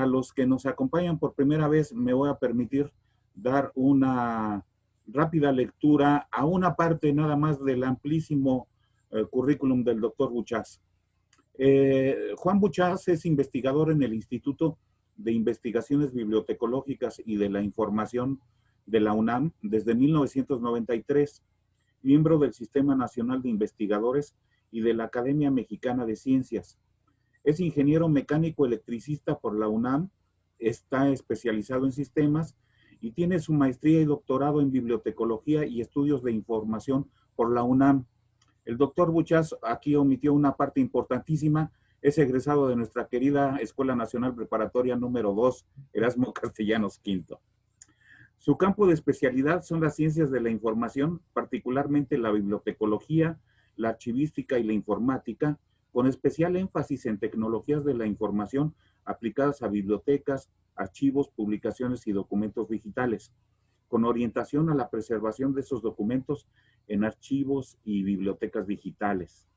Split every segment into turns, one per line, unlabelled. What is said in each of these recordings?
los que nos acompañan por primera vez, me voy a permitir dar una rápida lectura a una parte nada más del amplísimo currículum del doctor Buchás. Juan Buchás es investigador en el Instituto de Investigaciones Bibliotecológicas y de la Información de la UNAM desde 1993, miembro del Sistema Nacional de Investigadores y de la Academia Mexicana de Ciencias. Es ingeniero mecánico electricista por la UNAM, está especializado en sistemas y tiene su maestría y doctorado en bibliotecología y estudios de información por la UNAM. El doctor Buchás aquí omitió una parte importantísima, es egresado de nuestra querida Escuela Nacional Preparatoria número 2, Erasmo Castellanos V. Su campo de especialidad son las ciencias de la información, particularmente la bibliotecología, la archivística y la informática, con especial énfasis en tecnologías de la información aplicadas a bibliotecas, archivos, publicaciones y documentos digitales, con orientación a la preservación de esos documentos en archivos y bibliotecas digitales.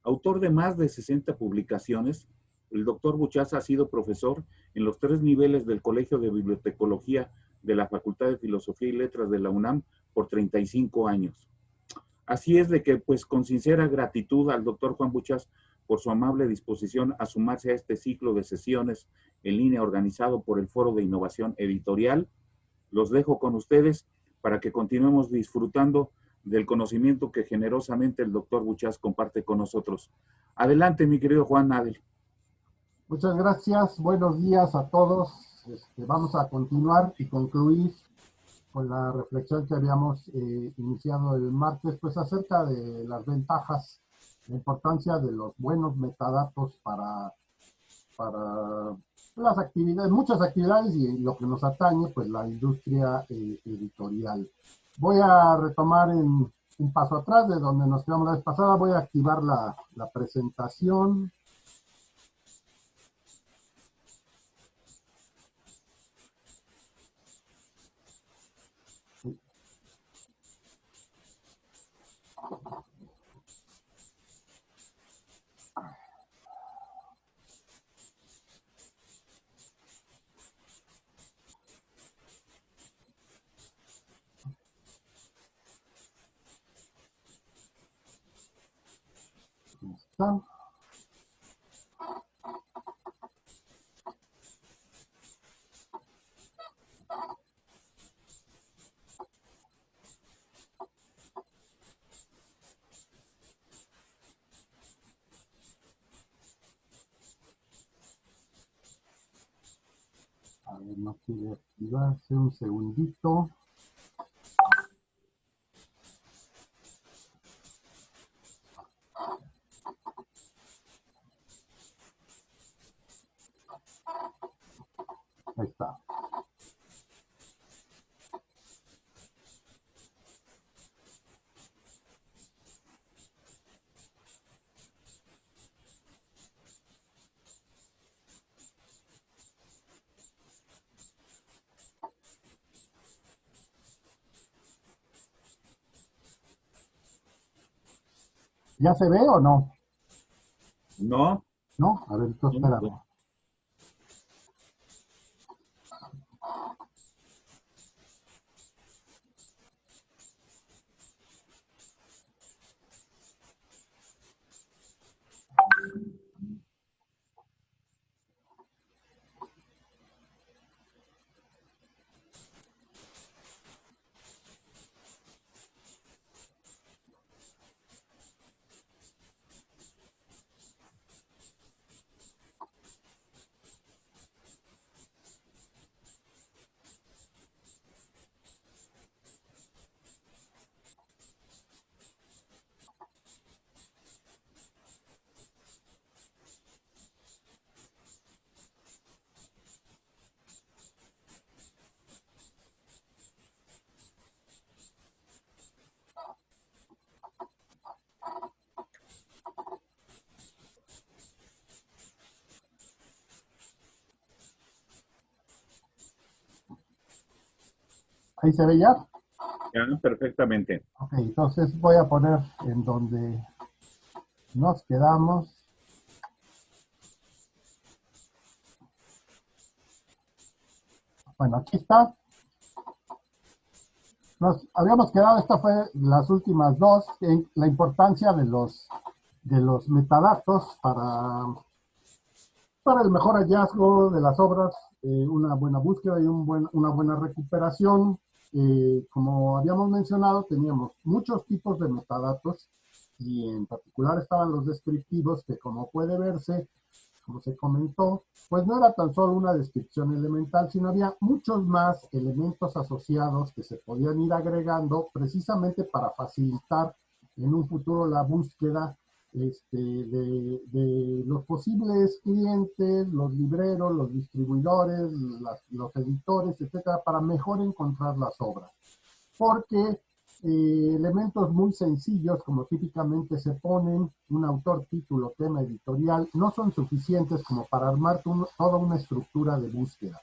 Autor de más de 60 publicaciones, el doctor Buchás ha sido profesor en los 3 niveles del Colegio de Bibliotecología de la Facultad de Filosofía y Letras de la UNAM por 35 años. Así es de que, pues, con sincera gratitud al doctor Juan Buchás por su amable disposición a sumarse a este ciclo de sesiones en línea organizado por el Foro de Innovación Editorial, los dejo con ustedes para que continuemos disfrutando del conocimiento que generosamente el doctor Buchás comparte con nosotros. Adelante, mi querido Juan Adel.
Muchas gracias, buenos días a todos. Vamos a continuar y concluir con la reflexión que habíamos iniciado el martes, pues acerca de las ventajas, la importancia de los buenos metadatos para las actividades, muchas actividades y lo que nos atañe, pues la industria editorial. Voy a retomar en un paso atrás de donde nos quedamos la vez pasada. Voy a activar la presentación. ¿Está? A ver, no quiere activarse, un segundito. Ahí está. ¿Ya se ve o no?
No.
¿No? A ver, esto espérame. ¿Ahí se ve ya?
Ya, perfectamente.
Ok, entonces voy a poner en donde nos quedamos. Bueno, aquí está. Nos habíamos quedado, esta fue las últimas dos, en la importancia de los metadatos para el mejor hallazgo de las obras, una buena búsqueda y una buena recuperación. Como habíamos mencionado, teníamos muchos tipos de metadatos y en particular estaban los descriptivos que, como puede verse, como se comentó, pues no era tan solo una descripción elemental, sino había muchos más elementos asociados que se podían ir agregando precisamente para facilitar en un futuro la búsqueda de los posibles clientes, los libreros, los distribuidores, los editores, etcétera, para mejor encontrar las obras. Porque elementos muy sencillos, como típicamente se ponen, un autor, título, tema, editorial, no son suficientes como para armar toda una estructura de búsqueda.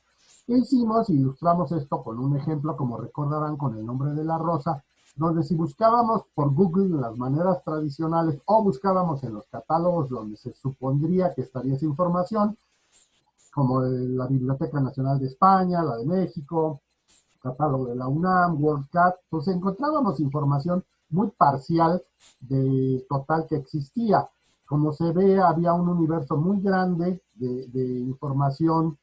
¿Qué hicimos? Ilustramos esto con un ejemplo, como recordarán, con el nombre de la rosa, donde si buscábamos por Google en las maneras tradicionales o buscábamos en los catálogos donde se supondría que estaría esa información, como la Biblioteca Nacional de España, la de México, catálogo de la UNAM, WorldCat, pues encontrábamos información muy parcial de total que existía. Como se ve, había un universo muy grande de información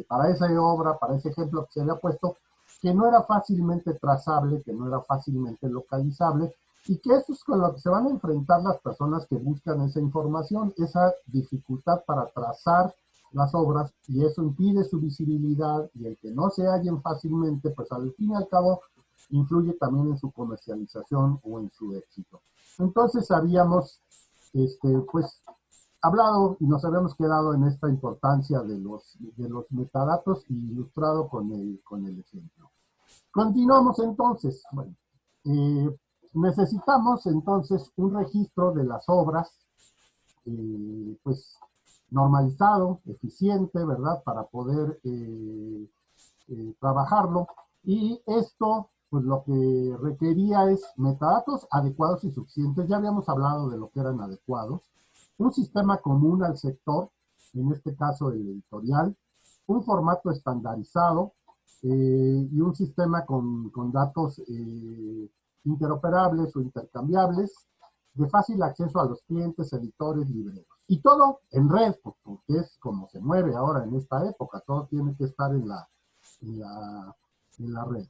para esa obra, para ese ejemplo que se había puesto, que no era fácilmente trazable, que no era fácilmente localizable, y que eso es con lo que se van a enfrentar las personas que buscan esa información, esa dificultad para trazar las obras, y eso impide su visibilidad, y el que no se hallen fácilmente, pues al fin y al cabo influye también en su comercialización o en su éxito. Entonces habíamos pues hablado y nos habíamos quedado en esta importancia de los metadatos ilustrado con el ejemplo. Continuamos entonces. Bueno, necesitamos entonces un registro de las obras, pues normalizado, eficiente, ¿verdad? Para poder trabajarlo. Y esto, pues lo que requería es metadatos adecuados y suficientes. Ya habíamos hablado de lo que eran adecuados. Un sistema común al sector, en este caso el editorial, un formato estandarizado y un sistema con datos interoperables o intercambiables, de fácil acceso a los clientes, editores, libreros. Y todo en red, porque es como se mueve ahora en esta época, todo tiene que estar en la red.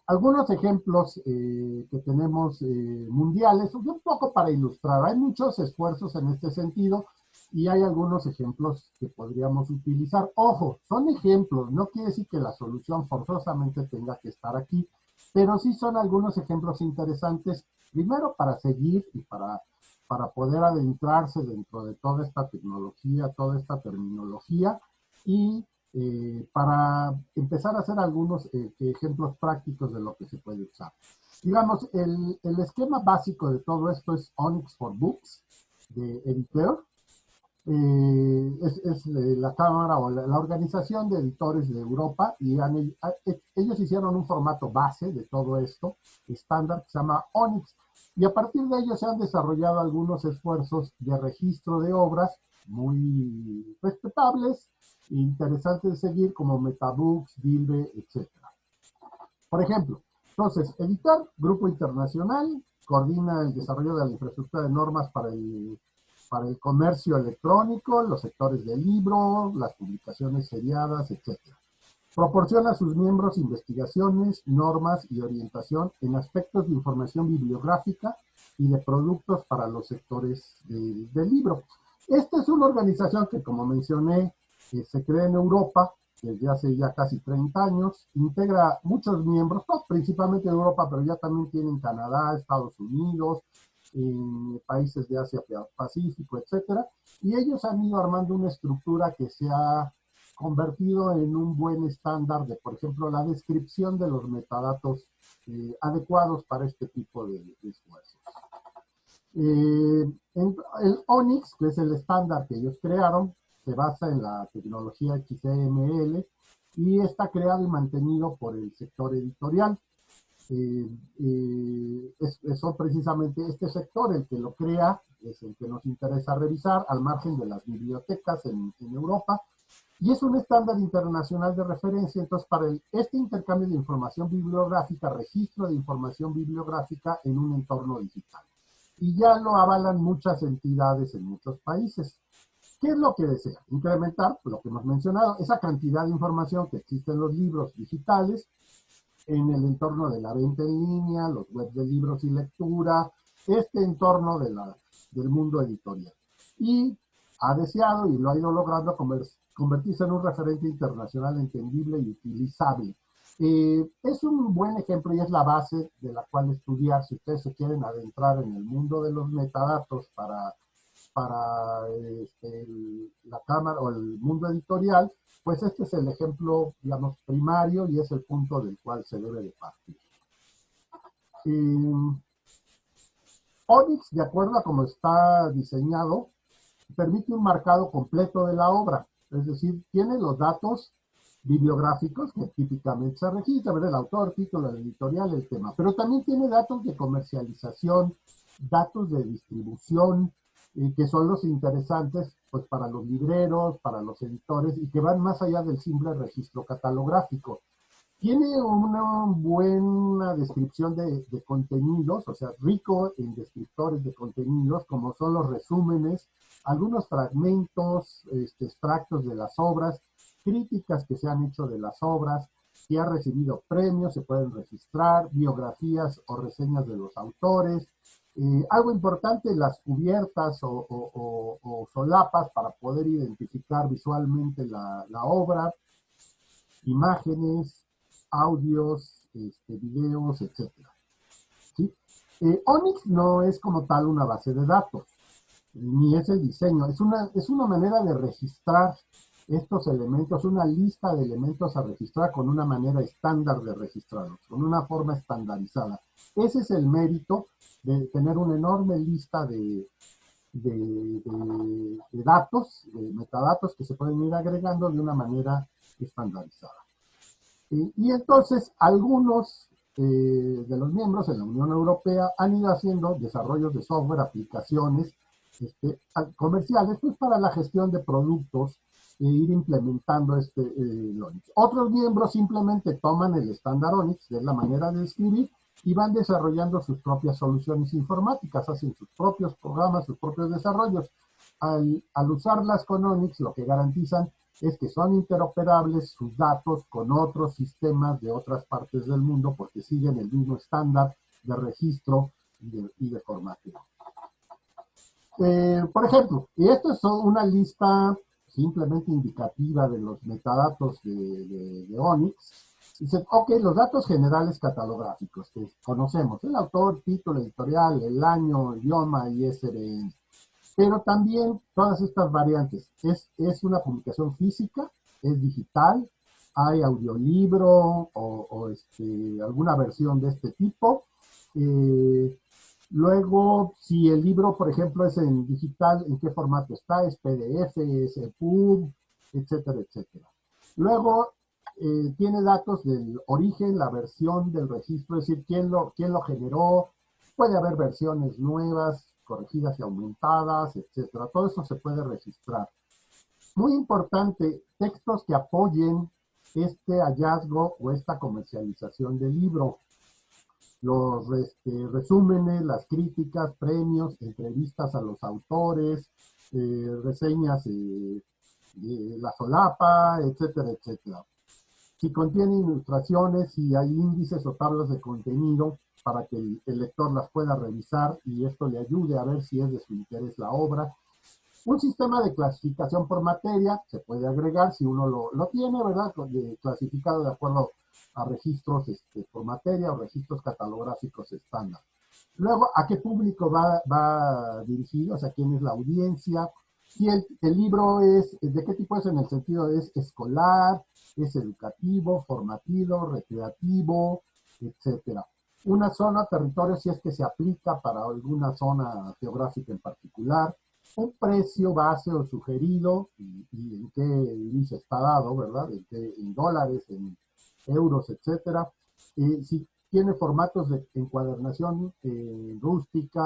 Algunos ejemplos que tenemos mundiales, un poco para ilustrar, hay muchos esfuerzos en este sentido y hay algunos ejemplos que podríamos utilizar. Ojo, son ejemplos, no quiere decir que la solución forzosamente tenga que estar aquí, pero sí son algunos ejemplos interesantes, primero para seguir y para poder adentrarse dentro de toda esta tecnología, toda esta terminología, y para empezar a hacer algunos ejemplos prácticos de lo que se puede usar. Digamos, el esquema básico de todo esto es Onyx for Books, de Editeur. Es la Cámara o la Organización de Editores de Europa, y ellos hicieron un formato base de todo esto, estándar, que se llama Onyx, y a partir de ello se han desarrollado algunos esfuerzos de registro de obras muy respetables e interesantes de seguir, como Metabooks, Dilbe, etc. Por ejemplo, entonces, Editar, grupo internacional, coordina el desarrollo de la infraestructura de normas para el comercio electrónico, los sectores del libro, las publicaciones seriadas, etc. Proporciona a sus miembros investigaciones, normas y orientación en aspectos de información bibliográfica y de productos para los sectores del libro. Esta es una organización que, como mencioné, se crea en Europa desde hace ya casi 30 años, integra muchos miembros, no, principalmente de Europa, pero ya también tienen Canadá, Estados Unidos, países de Asia Pacífico, etcétera, y ellos han ido armando una estructura que se ha convertido en un buen estándar de, por ejemplo, la descripción de los metadatos adecuados para este tipo de esfuerzos. El Onyx, que es el estándar que ellos crearon, se basa en la tecnología XML y está creado y mantenido por el sector editorial. Eso precisamente este sector, el que lo crea, es el que nos interesa revisar, al margen de las bibliotecas en Europa. Y es un estándar internacional de referencia. Entonces, para este intercambio de información bibliográfica, registro de información bibliográfica en un entorno digital. Y ya lo avalan muchas entidades en muchos países. ¿Qué es lo que desea? Incrementar, lo que hemos mencionado, esa cantidad de información que existe en los libros digitales, en el entorno de la venta en línea, los webs de libros y lectura, este entorno del mundo editorial. Y ha deseado, y lo ha ido logrando, convertirse en un referente internacional entendible y utilizable. Es un buen ejemplo y es la base de la cual estudiar si ustedes se quieren adentrar en el mundo de los metadatos para la cámara o el mundo editorial, pues este es el ejemplo, digamos, primario y es el punto del cual se debe de partir. ONIX, de acuerdo a cómo está diseñado, permite un marcado completo de la obra, es decir, tiene los datos bibliográficos que típicamente se registran, ¿verdad? El autor, título, la editorial, el tema, pero también tiene datos de comercialización, datos de distribución, que son los interesantes pues, para los libreros, para los editores, y que van más allá del simple registro catalográfico. Tiene una buena descripción de contenidos, o sea, rico en descriptores de contenidos, como son los resúmenes, algunos fragmentos, extractos de las obras, críticas que se han hecho de las obras, si ha recibido premios, se pueden registrar, biografías o reseñas de los autores. Algo importante, las cubiertas o solapas para poder identificar visualmente la obra, imágenes, audios, videos, etc. ¿Sí? ONIX no es como tal una base de datos, ni es el diseño, es una manera de registrar estos elementos, una lista de elementos a registrar con una manera estándar de registrarlos, con una forma estandarizada. Ese es el mérito de tener una enorme lista de datos, de metadatos que se pueden ir agregando de una manera estandarizada. Y entonces algunos de los miembros en la Unión Europea han ido haciendo desarrollos de software, aplicaciones comerciales, pues para la gestión de productos e ir implementando ONIX. Otros miembros simplemente toman el estándar ONIX, que es la manera de escribir, y van desarrollando sus propias soluciones informáticas, hacen sus propios programas, sus propios desarrollos. Al usarlas con ONIX, lo que garantizan es que son interoperables sus datos con otros sistemas de otras partes del mundo porque siguen el mismo estándar de registro y de formateo. Por ejemplo, y esto es una lista simplemente indicativa de los metadatos de ONIX. Dice, ok, los datos generales catalográficos que conocemos, el autor, título, editorial, el año, idioma y ISBN. Pero también todas estas variantes. Es una publicación física, es digital, hay audiolibro o alguna versión de este tipo. Luego, si el libro, por ejemplo, es en digital, ¿en qué formato está? ¿Es PDF, es EPUB, etcétera, etcétera? Luego, tiene datos del origen, la versión del registro, es decir, quién lo generó. Puede haber versiones nuevas, corregidas y aumentadas, etcétera. Todo eso se puede registrar. Muy importante, textos que apoyen este hallazgo o esta comercialización del libro. Los resúmenes, las críticas, premios, entrevistas a los autores, reseñas de la solapa, etcétera, etcétera. Si contiene ilustraciones, si hay índices o tablas de contenido para que el lector las pueda revisar y esto le ayude a ver si es de su interés la obra. Un sistema de clasificación por materia se puede agregar si uno lo tiene, ¿verdad? Clasificado de acuerdo a registros por materia o registros catalográficos estándar. Luego, ¿a qué público va dirigido? O sea, ¿quién es la audiencia? Si el libro ¿de qué tipo es en el sentido? ¿Es escolar? ¿Es educativo, formativo, recreativo, etcétera? Una zona, territorio, si es que se aplica para alguna zona geográfica en particular. Un precio base o sugerido y en qué divisa está dado, ¿verdad? En dólares, en euros, etcétera. Si tiene formatos de encuadernación rústica,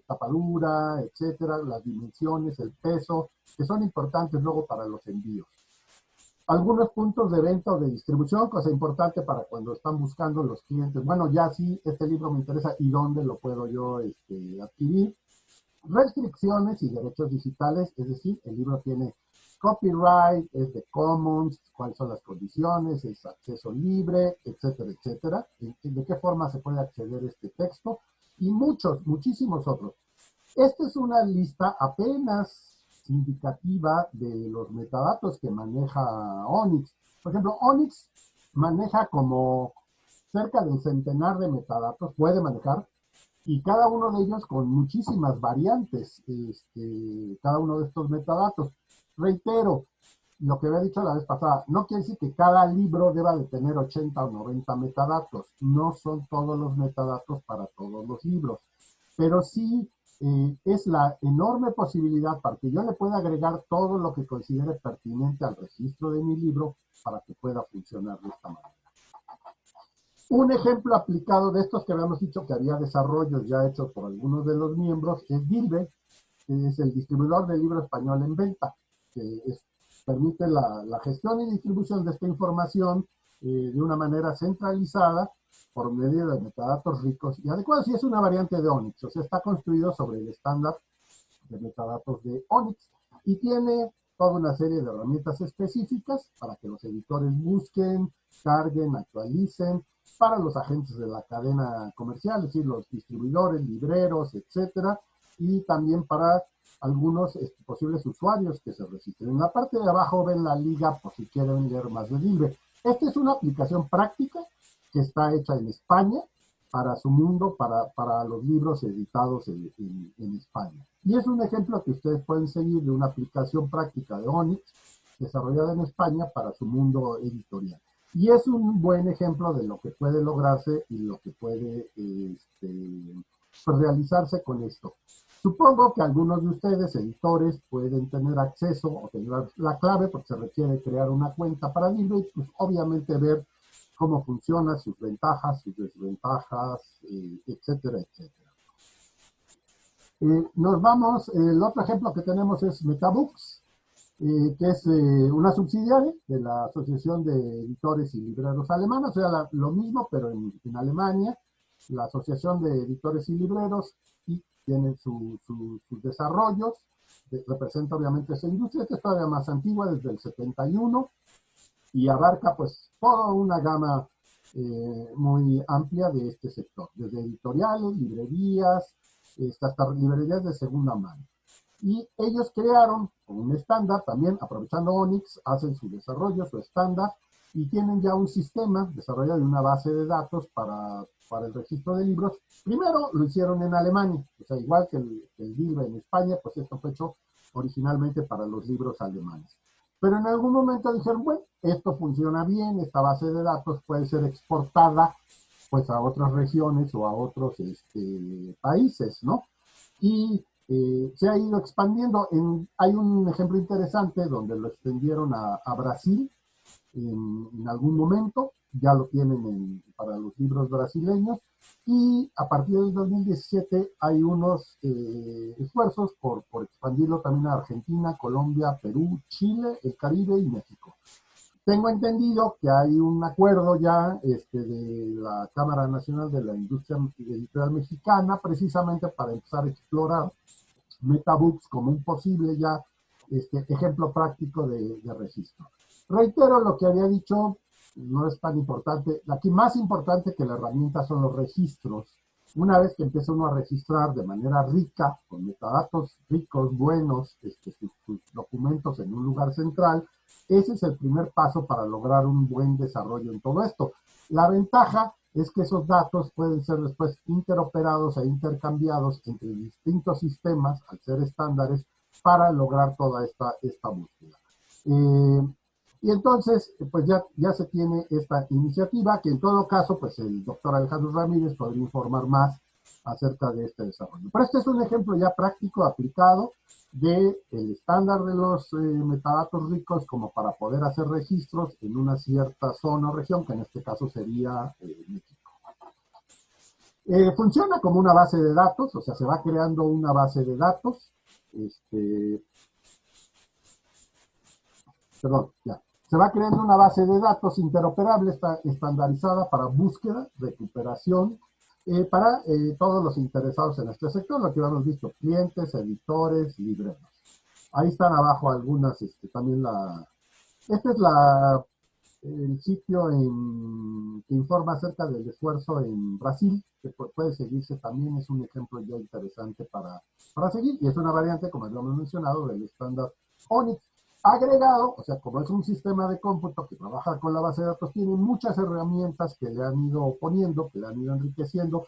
tapadura, etcétera, las dimensiones, el peso, que son importantes luego para los envíos. Algunos puntos de venta o de distribución, cosa importante para cuando están buscando los clientes. Bueno, ya sí, este libro me interesa y dónde lo puedo yo adquirir. Restricciones y derechos digitales, es decir, el libro tiene copyright, es de commons, cuáles son las condiciones, es acceso libre, etcétera, etcétera. De qué forma se puede acceder a este texto y muchísimos otros. Esta es una lista apenas indicativa de los metadatos que maneja ONIX. Por ejemplo, ONIX maneja como cerca de un centenar de metadatos, puede manejar, y cada uno de ellos con muchísimas variantes, cada uno de estos metadatos. Reitero, lo que había dicho la vez pasada, no quiere decir que cada libro deba de tener 80 o 90 metadatos, no son todos los metadatos para todos los libros, pero sí es la enorme posibilidad para que yo le pueda agregar todo lo que considere pertinente al registro de mi libro para que pueda funcionar de esta manera. Un ejemplo aplicado de estos que habíamos dicho que había desarrollos ya hechos por algunos de los miembros es Dilbe, que es el distribuidor de libro español en venta, que permite la gestión y distribución de esta información de una manera centralizada por medio de metadatos ricos y adecuados. Y es una variante de ONIX, o sea, está construido sobre el estándar de metadatos de ONIX y tiene toda una serie de herramientas específicas para que los editores busquen, carguen, actualicen, para los agentes de la cadena comercial, es decir, los distribuidores, libreros, etcétera, y también para algunos posibles usuarios que se registren. En la parte de abajo ven la liga por si quieren leer más de Dilbe. Esta es una aplicación práctica que está hecha en España para su mundo, para los libros editados en España. Y es un ejemplo que ustedes pueden seguir de una aplicación práctica de ONIX desarrollada en España para su mundo editorial. Y es un buen ejemplo de lo que puede lograrse y lo que puede realizarse con esto. Supongo que algunos de ustedes, editores, pueden tener acceso o tener la clave porque se requiere crear una cuenta para Dilbe y pues obviamente ver cómo funciona, sus ventajas, sus desventajas, etcétera, etcétera. Nos vamos, el otro ejemplo que tenemos es Metabooks, que es una subsidiaria de la Asociación de Editores y Libreros Alemanes, o sea, lo mismo, pero en Alemania, la Asociación de Editores y Libreros, y tienen sus desarrollos, representa obviamente esa industria, que es todavía más antigua, desde el 71, y abarca pues toda una gama muy amplia de este sector, desde editoriales, librerías, hasta librerías de segunda mano. Y ellos crearon un estándar también, aprovechando ONIX, hacen su desarrollo, su estándar, y tienen ya un sistema desarrollado de una base de datos para el registro de libros. Primero lo hicieron en Alemania, o sea, igual que el Dilbe en España, pues esto fue hecho originalmente para los libros alemanes. Pero en algún momento dijeron, bueno, esto funciona bien, esta base de datos puede ser exportada pues a otras regiones o a otros países, ¿no? Y se ha ido expandiendo. Hay un ejemplo interesante donde lo extendieron a Brasil en algún momento, ya lo tienen para los libros brasileños, y a partir del 2017 hay unos esfuerzos por expandirlo también a Argentina, Colombia, Perú, Chile, el Caribe y México. Tengo entendido que hay un acuerdo ya de la Cámara Nacional de la Industria Editorial Mexicana, precisamente para empezar a explorar Metabooks como un posible ya ejemplo práctico de registro. Reitero lo que había dicho, no es tan importante. Aquí más importante que la herramienta son los registros. Una vez que empieza uno a registrar de manera rica, con metadatos ricos, buenos, sus documentos en un lugar central, ese es el primer paso para lograr un buen desarrollo en todo esto. La ventaja es que esos datos pueden ser después interoperados e intercambiados entre distintos sistemas, al ser estándares, para lograr toda esta búsqueda. Y entonces, pues ya se tiene esta iniciativa, que en todo caso, pues el doctor Alejandro Ramírez podría informar más acerca de este desarrollo. Pero este es un ejemplo ya práctico, aplicado, del estándar de los metadatos ricos como para poder hacer registros en una cierta zona o región, que en este caso sería México. Funciona como una base de datos, o sea, se va creando una base de datos, se va creando una base de datos interoperable, estandarizada para búsqueda, recuperación, para todos los interesados en este sector, lo que hemos visto, clientes, editores, libreros. Ahí están abajo algunas, también este es el sitio que informa acerca del esfuerzo en Brasil, que puede seguirse también, es un ejemplo ya interesante para seguir, y es una variante, como lo hemos mencionado, del estándar ONIX. Agregado, o sea, como es un sistema de cómputo que trabaja con la base de datos, tiene muchas herramientas que le han ido poniendo, que le han ido enriqueciendo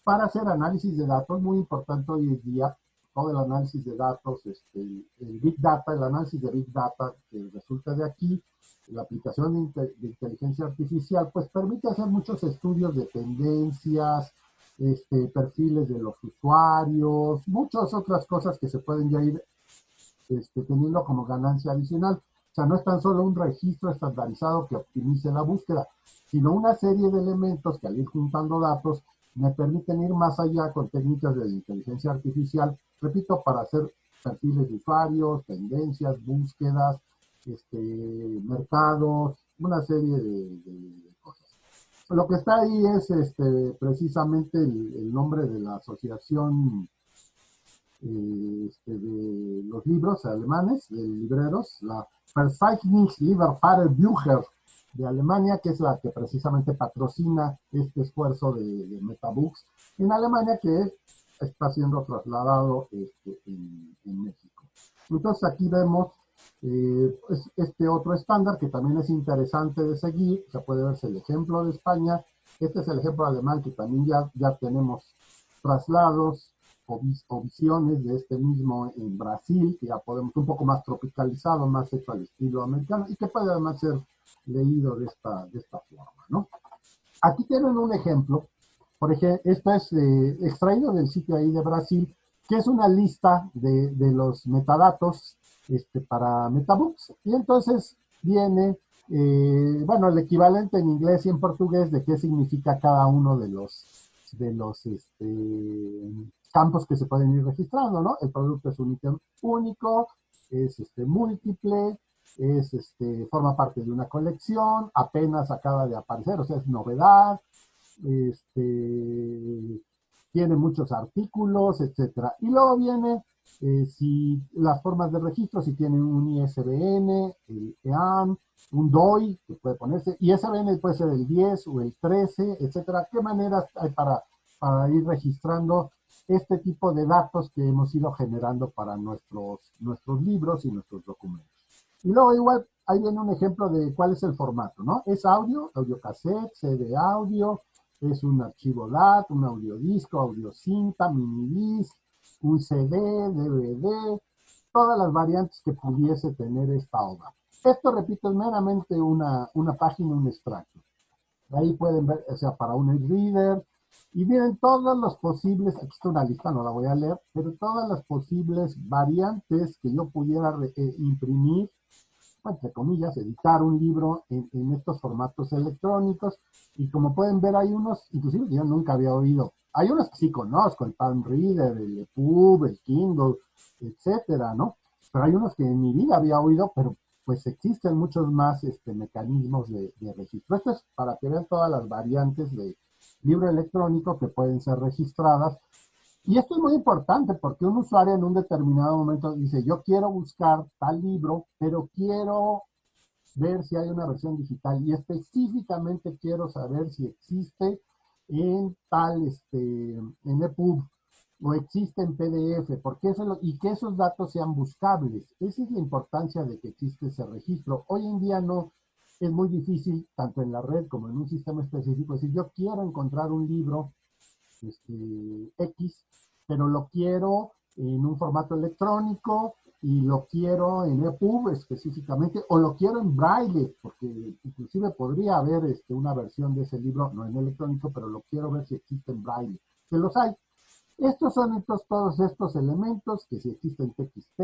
para hacer análisis de datos. Muy importante hoy en día, todo el análisis de datos, el Big Data, el análisis de Big Data que resulta de aquí, la aplicación de inteligencia artificial, pues permite hacer muchos estudios de tendencias, perfiles de los usuarios, muchas otras cosas que se pueden ya ir teniendo como ganancia adicional. O sea, no es tan solo un registro estandarizado que optimice la búsqueda, sino una serie de elementos que al ir juntando datos me permiten ir más allá con técnicas de inteligencia artificial, repito, para hacer perfiles de usuarios, tendencias, búsquedas, mercados, una serie de cosas. Lo que está ahí es precisamente el nombre de la asociación de los libros alemanes, de libreros, la Verzeichnungslibrerverbücher de Alemania, que es la que precisamente patrocina este esfuerzo de Metabooks en Alemania, que está siendo trasladado en México. Entonces aquí vemos este otro estándar que también es interesante de seguir. Se puede verse el ejemplo de España, este es el ejemplo alemán, que también ya tenemos traslados o visiones de este mismo en Brasil, que ya podemos, un poco más tropicalizado, más hecho al estilo americano, y que puede además ser leído de esta forma, ¿no? Aquí tienen un ejemplo, por ejemplo, esto es extraído del sitio ahí de Brasil, que es una lista de los metadatos para Metabooks, y entonces viene, bueno, el equivalente en inglés y en portugués de qué significa cada uno de los campos que se pueden ir registrando, ¿no? El producto es un ítem único, es múltiple, forma parte de una colección, apenas acaba de aparecer, o sea, es novedad, tiene muchos artículos, etcétera. Y luego viene si las formas de registro, si tienen un ISBN, el EAN, un DOI, que puede ponerse, ISBN puede ser el 10 o el 13, etcétera. ¿Qué maneras hay para ir registrando este tipo de datos que hemos ido generando para nuestros libros y nuestros documentos? Y luego igual, ahí viene un ejemplo de cuál es el formato, ¿no? Es audio, audiocassette, CD audio, es un archivo DAT, un audiodisco, audiocinta, minidisc, un CD, DVD, todas las variantes que pudiese tener esta obra. Esto, repito, es meramente una página, un extracto. Ahí pueden ver, o sea, para un e-reader, y miren todos los posibles, aquí está una lista, no la voy a leer, pero todas las posibles variantes que yo pudiera imprimir, entre comillas, editar un libro en estos formatos electrónicos. Y como pueden ver, hay unos, inclusive que yo nunca había oído. Hay unos que sí conozco, el Palm Reader, el EPUB, el Kindle, etcétera, ¿no? Pero hay unos que en mi vida había oído, pero pues existen muchos más mecanismos de registro. Esto es para que vean todas las variantes de libro electrónico que pueden ser registradas. Y esto es muy importante porque un usuario en un determinado momento dice, yo quiero buscar tal libro, pero quiero ver si hay una versión digital y específicamente quiero saber si existe en tal, en EPUB o existe en PDF, porque y que esos datos sean buscables. Esa es la importancia de que existe ese registro. Hoy en día no es muy difícil, tanto en la red como en un sistema específico, decir, yo quiero encontrar un libro X, pero lo quiero en un formato electrónico y lo quiero en EPUB específicamente, o lo quiero en braille, porque inclusive podría haber una versión de ese libro, no en electrónico, pero lo quiero ver si existe en braille, que los hay. Estos son entonces todos estos elementos que si existen TXT,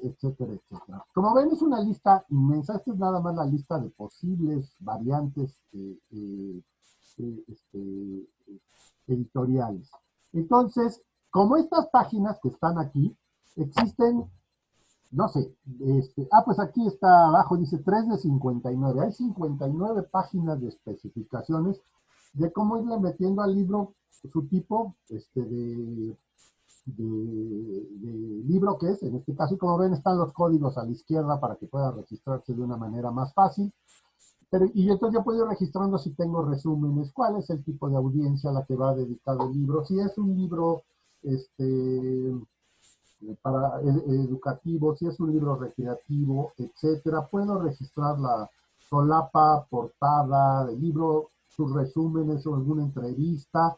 etcétera, etcétera. Como ven, es una lista inmensa. Esta es nada más la lista de posibles variantes editoriales. Entonces, como estas páginas que están aquí, existen, no sé, pues aquí está abajo, dice 3 de 59. Hay 59 páginas de especificaciones de cómo irle metiendo al libro su tipo de libro que es, en este caso, y como ven, están los códigos a la izquierda para que pueda registrarse de una manera más fácil. Y entonces yo puedo ir registrando si tengo resúmenes, cuál es el tipo de audiencia a la que va dedicado el libro, si es un libro para educativo, si es un libro recreativo, etcétera. Puedo registrar la solapa, portada del libro, sus resúmenes o alguna entrevista.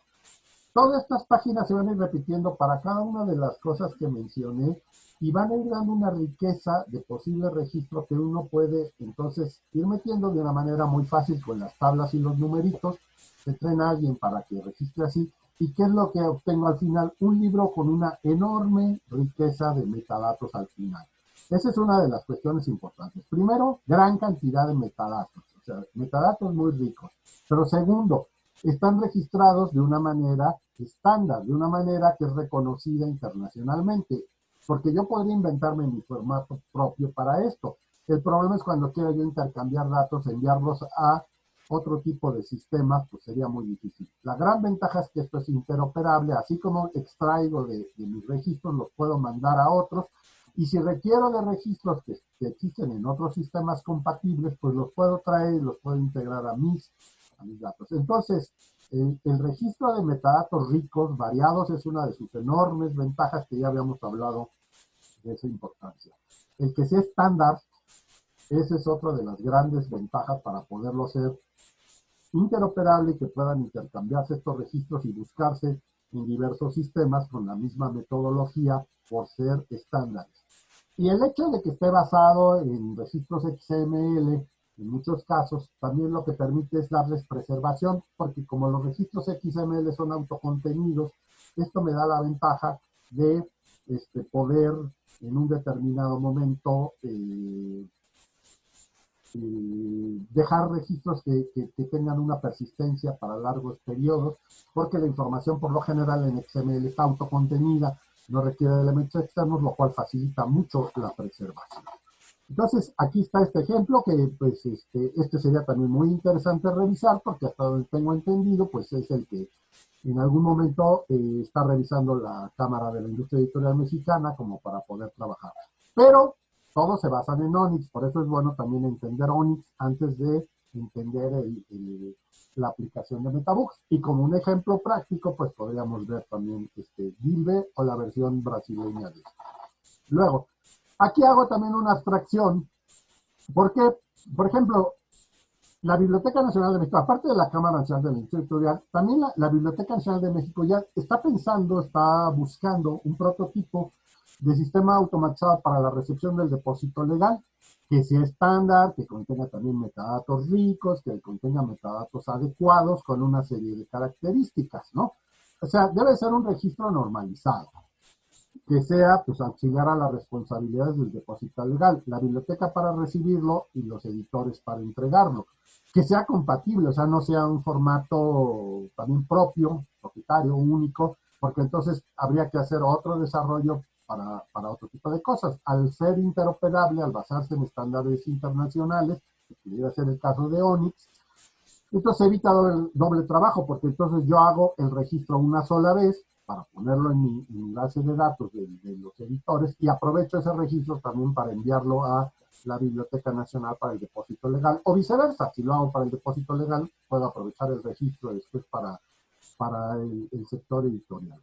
Todas estas páginas se van a ir repitiendo para cada una de las cosas que mencioné y van a ir dando una riqueza de posible registro que uno puede entonces ir metiendo de una manera muy fácil con las tablas y los numeritos. Se entrena a alguien para que registre así. ¿Y qué es lo que obtengo al final? Un libro con una enorme riqueza de metadatos al final. Esa es una de las cuestiones importantes. Primero, gran cantidad de metadatos, o sea, metadatos muy ricos. Pero segundo, están registrados de una manera estándar, de una manera que es reconocida internacionalmente, porque yo podría inventarme mi formato propio para esto. El problema es cuando quiero yo intercambiar datos, enviarlos a otro tipo de sistema, pues sería muy difícil. La gran ventaja es que esto es interoperable, así como extraigo de mis registros, los puedo mandar a otros, y si requiero de registros que existen en otros sistemas compatibles, pues los puedo traer y los puedo integrar a mis datos. Entonces, el registro de metadatos ricos, variados, es una de sus enormes ventajas que ya habíamos hablado de esa importancia. El que sea estándar, esa es otra de las grandes ventajas para poderlo hacer interoperable y que puedan intercambiarse estos registros y buscarse en diversos sistemas con la misma metodología por ser estándares. Y el hecho de que esté basado en registros XML, en muchos casos, también lo que permite es darles preservación, porque como los registros XML son autocontenidos, esto me da la ventaja de poder en un determinado momento dejar registros que tengan una persistencia para largos periodos, porque la información por lo general en XML está autocontenida, no requiere elementos externos, lo cual facilita mucho la preservación. Entonces, aquí está este ejemplo que pues este sería también muy interesante revisar porque hasta donde tengo entendido, pues es el que en algún momento está revisando la Cámara de la Industria Editorial Mexicana como para poder trabajar. Pero todos se basan en ONIX, por eso es bueno también entender ONIX antes de entender la aplicación de Metabooks. Y como un ejemplo práctico, pues podríamos ver también Gilbe o la versión brasileña de esto. Luego, aquí hago también una abstracción, porque, por ejemplo, la Biblioteca Nacional de México, aparte de la Cámara Nacional de la Industria Editorial, también la Biblioteca Nacional de México ya está pensando, está buscando un prototipo de sistema automatizado para la recepción del depósito legal, que sea estándar, que contenga también metadatos ricos, que contenga metadatos adecuados con una serie de características, ¿no? O sea, debe ser un registro normalizado que sea pues auxiliar a las responsabilidades del depositario legal, la biblioteca para recibirlo y los editores para entregarlo, que sea compatible, o sea, no sea un formato también propio, propietario, único, porque entonces habría que hacer otro desarrollo para otro tipo de cosas. Al ser interoperable, al basarse en estándares internacionales, que pudiera ser el caso de ONIX, entonces evita doble trabajo, porque entonces yo hago el registro una sola vez para ponerlo en mi base de datos de los editores y aprovecho ese registro también para enviarlo a la Biblioteca Nacional para el depósito legal, o viceversa, si lo hago para el depósito legal, puedo aprovechar el registro después para el sector editorial.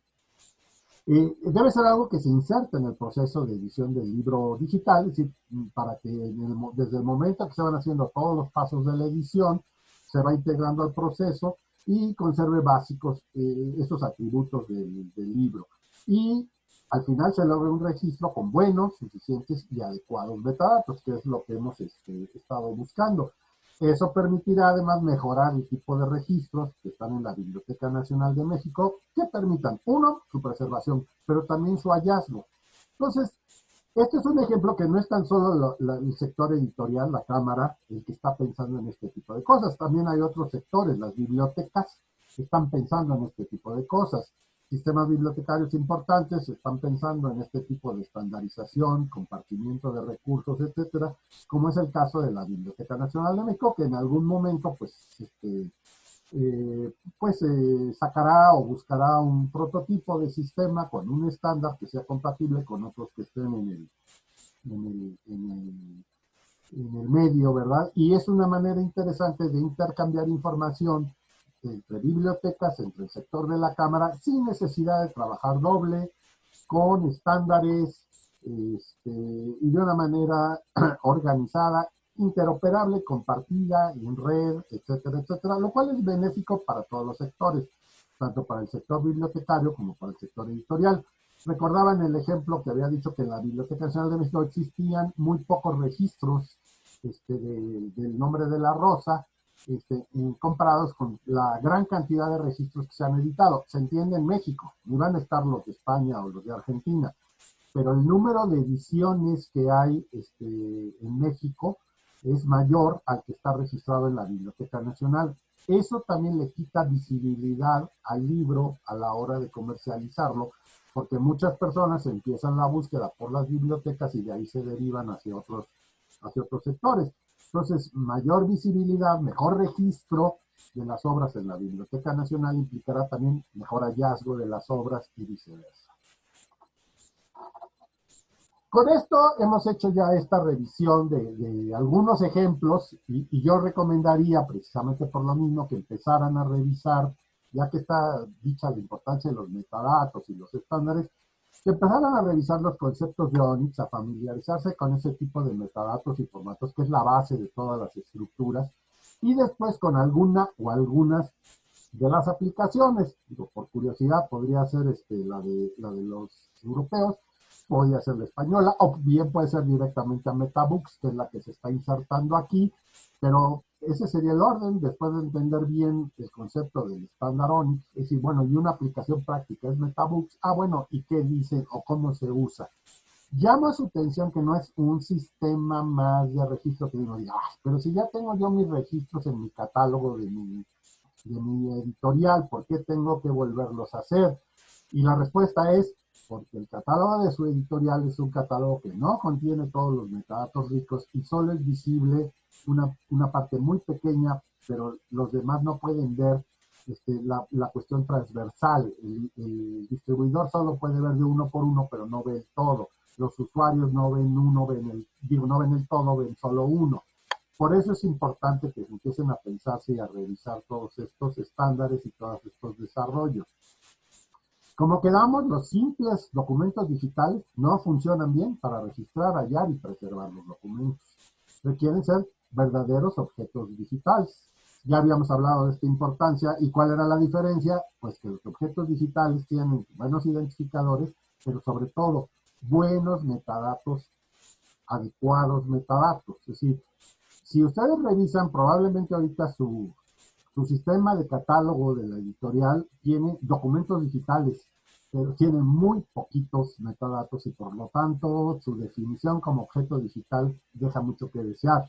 Debe ser algo que se inserte en el proceso de edición del libro digital, es decir, para que desde el momento que se van haciendo todos los pasos de la edición, se va integrando al proceso y conserve básicos estos atributos del libro. Y al final se logra un registro con buenos, suficientes y adecuados metadatos, que es lo que hemos estado buscando. Eso permitirá además mejorar el tipo de registros que están en la Biblioteca Nacional de México, que permitan, uno, su preservación, pero también su hallazgo. Entonces, este es un ejemplo que no es tan solo el sector editorial, la Cámara, el que está pensando en este tipo de cosas. También hay otros sectores, las bibliotecas, que están pensando en este tipo de cosas. Sistemas bibliotecarios importantes están pensando en este tipo de estandarización, compartimiento de recursos, etcétera, como es el caso de la Biblioteca Nacional de México, que en algún momento, sacará o buscará un prototipo de sistema con un estándar que sea compatible con otros que estén en el, en el, en el medio, ¿verdad? Y es una manera interesante de intercambiar información entre bibliotecas, entre el sector de la Cámara, sin necesidad de trabajar doble, con estándares y de una manera organizada, interoperable, compartida, en red, etcétera, etcétera, lo cual es benéfico para todos los sectores, tanto para el sector bibliotecario como para el sector editorial. Recordaban el ejemplo que había dicho que en la Biblioteca Nacional de México existían muy pocos registros del nombre de la rosa, comparados con la gran cantidad de registros que se han editado. Se entiende en México, ni van a estar los de España o los de Argentina, pero el número de ediciones que hay en México es mayor al que está registrado en la Biblioteca Nacional. Eso también le quita visibilidad al libro a la hora de comercializarlo, porque muchas personas empiezan la búsqueda por las bibliotecas y de ahí se derivan hacia otros sectores. Entonces, mayor visibilidad, mejor registro de las obras en la Biblioteca Nacional implicará también mejor hallazgo de las obras y viceversa. Con esto hemos hecho ya esta revisión de algunos ejemplos y yo recomendaría, precisamente por lo mismo, que empezaran a revisar, ya que está dicha la importancia de los metadatos y los estándares, que empezaran a revisar los conceptos de ONIX, a familiarizarse con ese tipo de metadatos y formatos, que es la base de todas las estructuras, y después con alguna o algunas de las aplicaciones. Digo, por curiosidad, podría ser la de los europeos, podría ser la española, o bien puede ser directamente a MetaBooks, que es la que se está insertando aquí, pero ese sería el orden, después de entender bien el concepto del estándar ONIX, es decir, bueno, y una aplicación práctica es MetaBooks, bueno, ¿y qué dicen o cómo se usa? Llama su atención que no es un sistema más de registro que uno diga, pero si ya tengo yo mis registros en mi catálogo de mi editorial, ¿por qué tengo que volverlos a hacer? Y la respuesta es porque el catálogo de su editorial es un catálogo que no contiene todos los metadatos ricos y solo es visible una parte muy pequeña, pero los demás no pueden ver la cuestión transversal. El distribuidor solo puede ver de uno por uno, pero no ve el todo. Los usuarios no ven uno, no ven el todo, ven solo uno. Por eso es importante que empiecen a pensarse y a revisar todos estos estándares y todos estos desarrollos. Como quedamos, los simples documentos digitales no funcionan bien para registrar, hallar y preservar los documentos. Requieren ser verdaderos objetos digitales. Ya habíamos hablado de esta importancia y cuál era la diferencia, pues que los objetos digitales tienen buenos identificadores, pero sobre todo buenos metadatos, adecuados metadatos. Es decir, si ustedes revisan, probablemente ahorita su sistema de catálogo de la editorial tiene documentos digitales, pero tiene muy poquitos metadatos y por lo tanto su definición como objeto digital deja mucho que desear.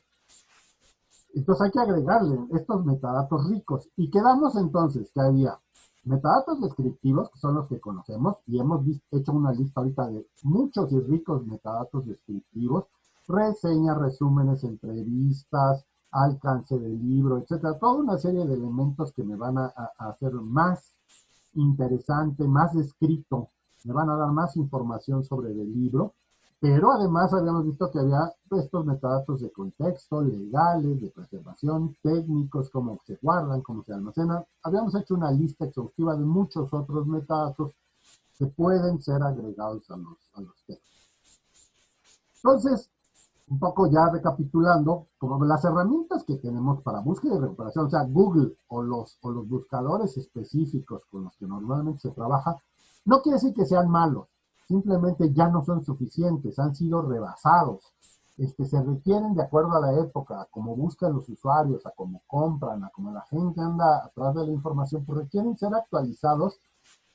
Entonces hay que agregarle estos metadatos ricos y quedamos entonces que había metadatos descriptivos, que son los que conocemos, y hemos hecho una lista ahorita de muchos y ricos metadatos descriptivos, reseñas, resúmenes, entrevistas, alcance del libro, etcétera, toda una serie de elementos que me van a hacer más interesante, más descrito, me van a dar más información sobre el libro, pero además habíamos visto que había estos metadatos de contexto, legales, de preservación, técnicos, cómo se guardan, cómo se almacenan. Habíamos hecho una lista exhaustiva de muchos otros metadatos que pueden ser agregados a los textos. Entonces, un poco ya recapitulando, como las herramientas que tenemos para búsqueda y recuperación, o sea, Google o los buscadores específicos con los que normalmente se trabaja, no quiere decir que sean malos, simplemente ya no son suficientes, han sido rebasados. se requieren de acuerdo a la época, a cómo buscan los usuarios, a cómo compran, a cómo la gente anda atrás de la información, pues requieren ser actualizados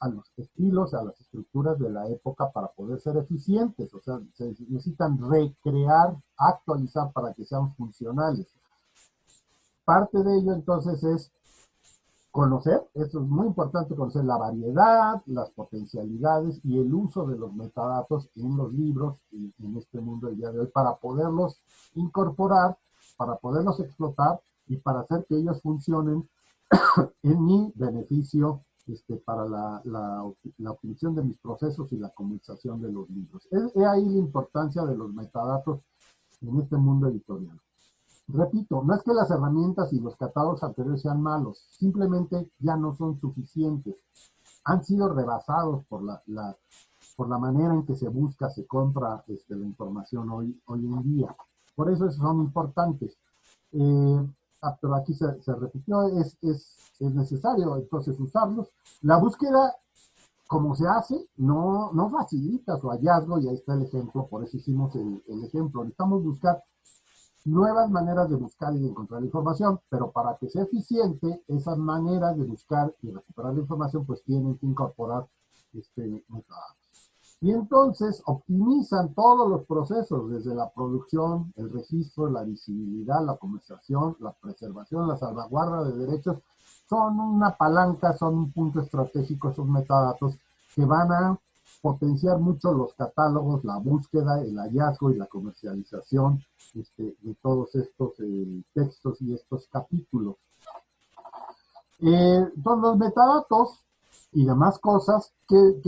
a los estilos, a las estructuras de la época para poder ser eficientes. O sea, se necesitan recrear, actualizar para que sean funcionales. Parte de ello entonces es conocer, esto es muy importante, conocer la variedad, las potencialidades y el uso de los metadatos en los libros y en este mundo del día de hoy para poderlos incorporar, para poderlos explotar y para hacer que ellos funcionen en mi beneficio para la obtención de mis procesos y la comunicación de los libros. Es ahí la importancia de los metadatos en este mundo editorial. Repito, no es que las herramientas y los catálogos anteriores sean malos, simplemente ya no son suficientes. Han sido rebasados por la manera en que se busca, se compra la información hoy en día. Por eso son importantes. Pero aquí se repitió, es necesario entonces usarlos. La búsqueda, como se hace, no facilita su hallazgo, y ahí está el ejemplo, por eso hicimos el ejemplo. Necesitamos buscar nuevas maneras de buscar y de encontrar información, pero para que sea eficiente, esas maneras de buscar y recuperar la información, pues tienen que incorporar metadatos. Y entonces optimizan todos los procesos, desde la producción, el registro, la visibilidad, la comercialización, la preservación, la salvaguarda de derechos. Son una palanca, son un punto estratégico, esos metadatos que van a potenciar mucho los catálogos, la búsqueda, el hallazgo y la comercialización de todos estos textos y estos capítulos. Entonces, los metadatos y demás cosas que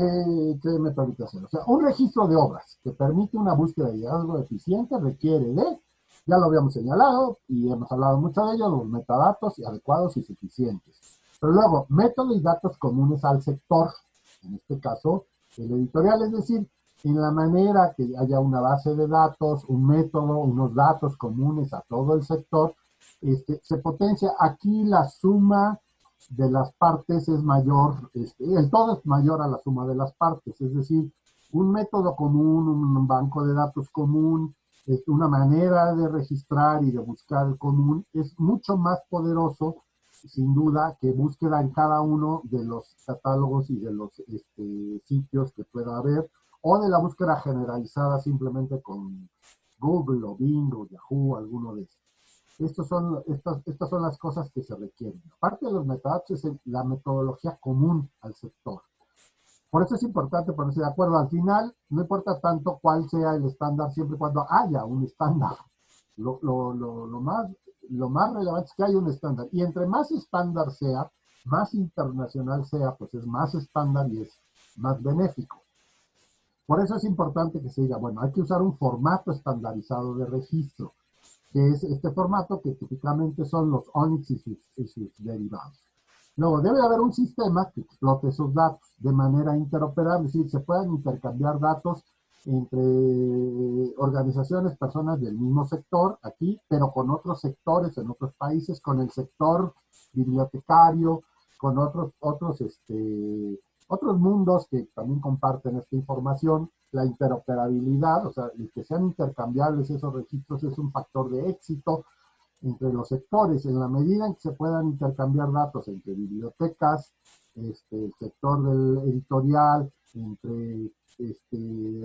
me permite hacer. O sea, un registro de obras que permite una búsqueda de hallazgo eficiente requiere de, ya lo habíamos señalado y hemos hablado mucho de ello, los metadatos adecuados y suficientes. Pero luego, métodos y datos comunes al sector, en este caso, el editorial, es decir, en la manera que haya una base de datos, un método, unos datos comunes a todo el sector, se potencia. Aquí la suma de las partes es mayor, el todo es mayor a la suma de las partes, es decir, un método común, un banco de datos común, una manera de registrar y de buscar común, es mucho más poderoso, sin duda, que búsqueda en cada uno de los catálogos y de los sitios que pueda haber, o de la búsqueda generalizada simplemente con Google o Bing o Yahoo, alguno de estos. Estas son las cosas que se requieren. Aparte de los metadatos es la metodología común al sector. Por eso es importante ponerse de acuerdo. Al final, no importa tanto cuál sea el estándar, siempre y cuando haya un estándar. Lo más relevante es que haya un estándar. Y entre más estándar sea, más internacional sea, pues es más estándar y es más benéfico. Por eso es importante que se diga, bueno, hay que usar un formato estandarizado de registro, que es este formato que típicamente son los ONIX y sus derivados. Luego, debe haber un sistema que explote esos datos de manera interoperable, es decir, se puedan intercambiar datos entre organizaciones, personas del mismo sector aquí, pero con otros sectores en otros países, con el sector bibliotecario, con otros mundos que también comparten esta información. La interoperabilidad, o sea, el que sean intercambiables esos registros es un factor de éxito entre los sectores, en la medida en que se puedan intercambiar datos entre bibliotecas, el sector del editorial, entre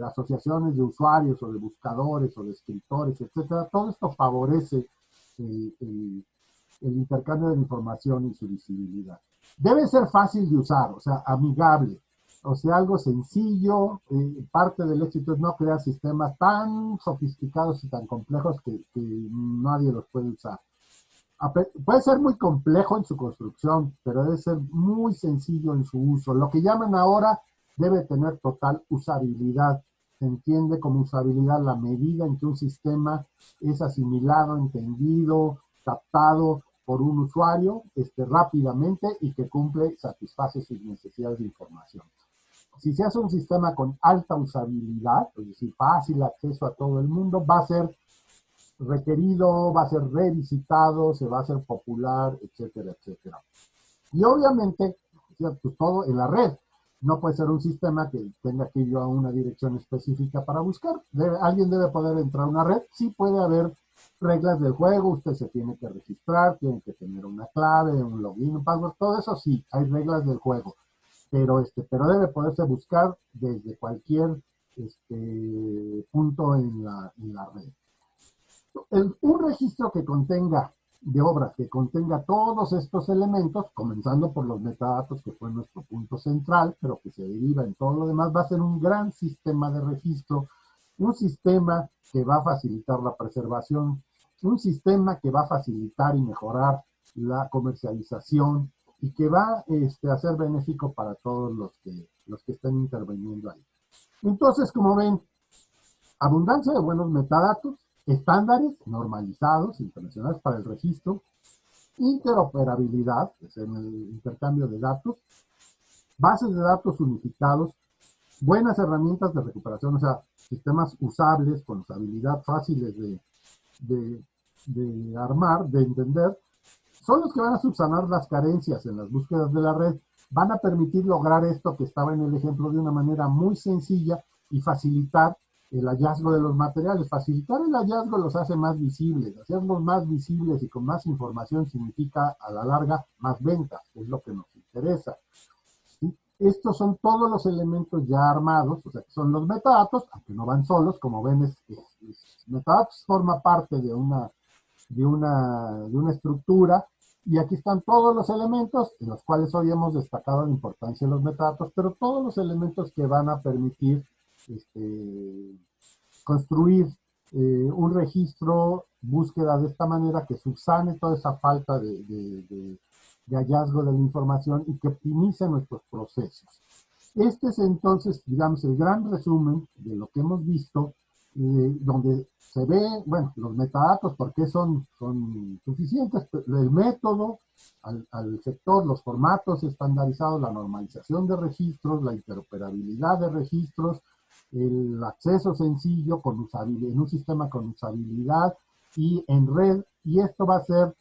asociaciones de usuarios o de buscadores o de escritores, etcétera. Todo esto favorece el intercambio de información y su visibilidad. Debe ser fácil de usar, o sea, amigable, o sea, algo sencillo. Parte del éxito es no crear sistemas tan sofisticados y tan complejos que nadie los puede usar. Puede ser muy complejo en su construcción, pero debe ser muy sencillo en su uso. Lo que llaman ahora debe tener total usabilidad. Se entiende como usabilidad la medida en que un sistema es asimilado, entendido, captado por un usuario rápidamente y que cumple, satisface sus necesidades de información. Si se hace un sistema con alta usabilidad, es decir, fácil acceso a todo el mundo, va a ser requerido, va a ser revisitado, se va a hacer popular, etcétera, etcétera. Y obviamente, pues todo en la red. No puede ser un sistema que tenga que ir yo a una dirección específica para buscar. Alguien debe poder entrar a una red. Sí puede haber reglas del juego, usted se tiene que registrar, tiene que tener una clave, un login, un password, todo eso sí, hay reglas del juego, pero debe poderse buscar desde cualquier punto en la red. Un registro que contenga de obras, que contenga todos estos elementos, comenzando por los metadatos, que fue nuestro punto central, pero que se deriva en todo lo demás, va a ser un gran sistema de registro, un sistema que va a facilitar la preservación, un sistema que va a facilitar y mejorar la comercialización y que va a ser benéfico para todos los que estén interviniendo ahí. Entonces, como ven, abundancia de buenos metadatos, estándares normalizados, internacionales para el registro, interoperabilidad, que es en el intercambio de datos, bases de datos unificados, buenas herramientas de recuperación, o sea, sistemas usables, con usabilidad fáciles de armar, de entender, son los que van a subsanar las carencias en las búsquedas de la red, van a permitir lograr esto que estaba en el ejemplo de una manera muy sencilla y facilitar el hallazgo de los materiales. Facilitar el hallazgo los hace más visibles. Hacerlos más visibles y con más información significa a la larga más ventas, que es lo que nos interesa. ¿Sí? Estos son todos los elementos ya armados, o sea, que son los metadatos, aunque no van solos, como ven, metadatos forma parte de una estructura, y aquí están todos los elementos, en los cuales hoy hemos destacado la importancia de los metadatos, pero todos los elementos que van a permitir construir un registro, búsqueda de esta manera que subsane toda esa falta de hallazgo de la información y que optimice nuestros procesos. Este es entonces, digamos, el gran resumen de lo que hemos visto, donde se ve, bueno, los metadatos, porque son suficientes, el método al sector, los formatos estandarizados, la normalización de registros, la interoperabilidad de registros, el acceso sencillo con usabilidad, en un sistema con usabilidad y en red, y esto va a ser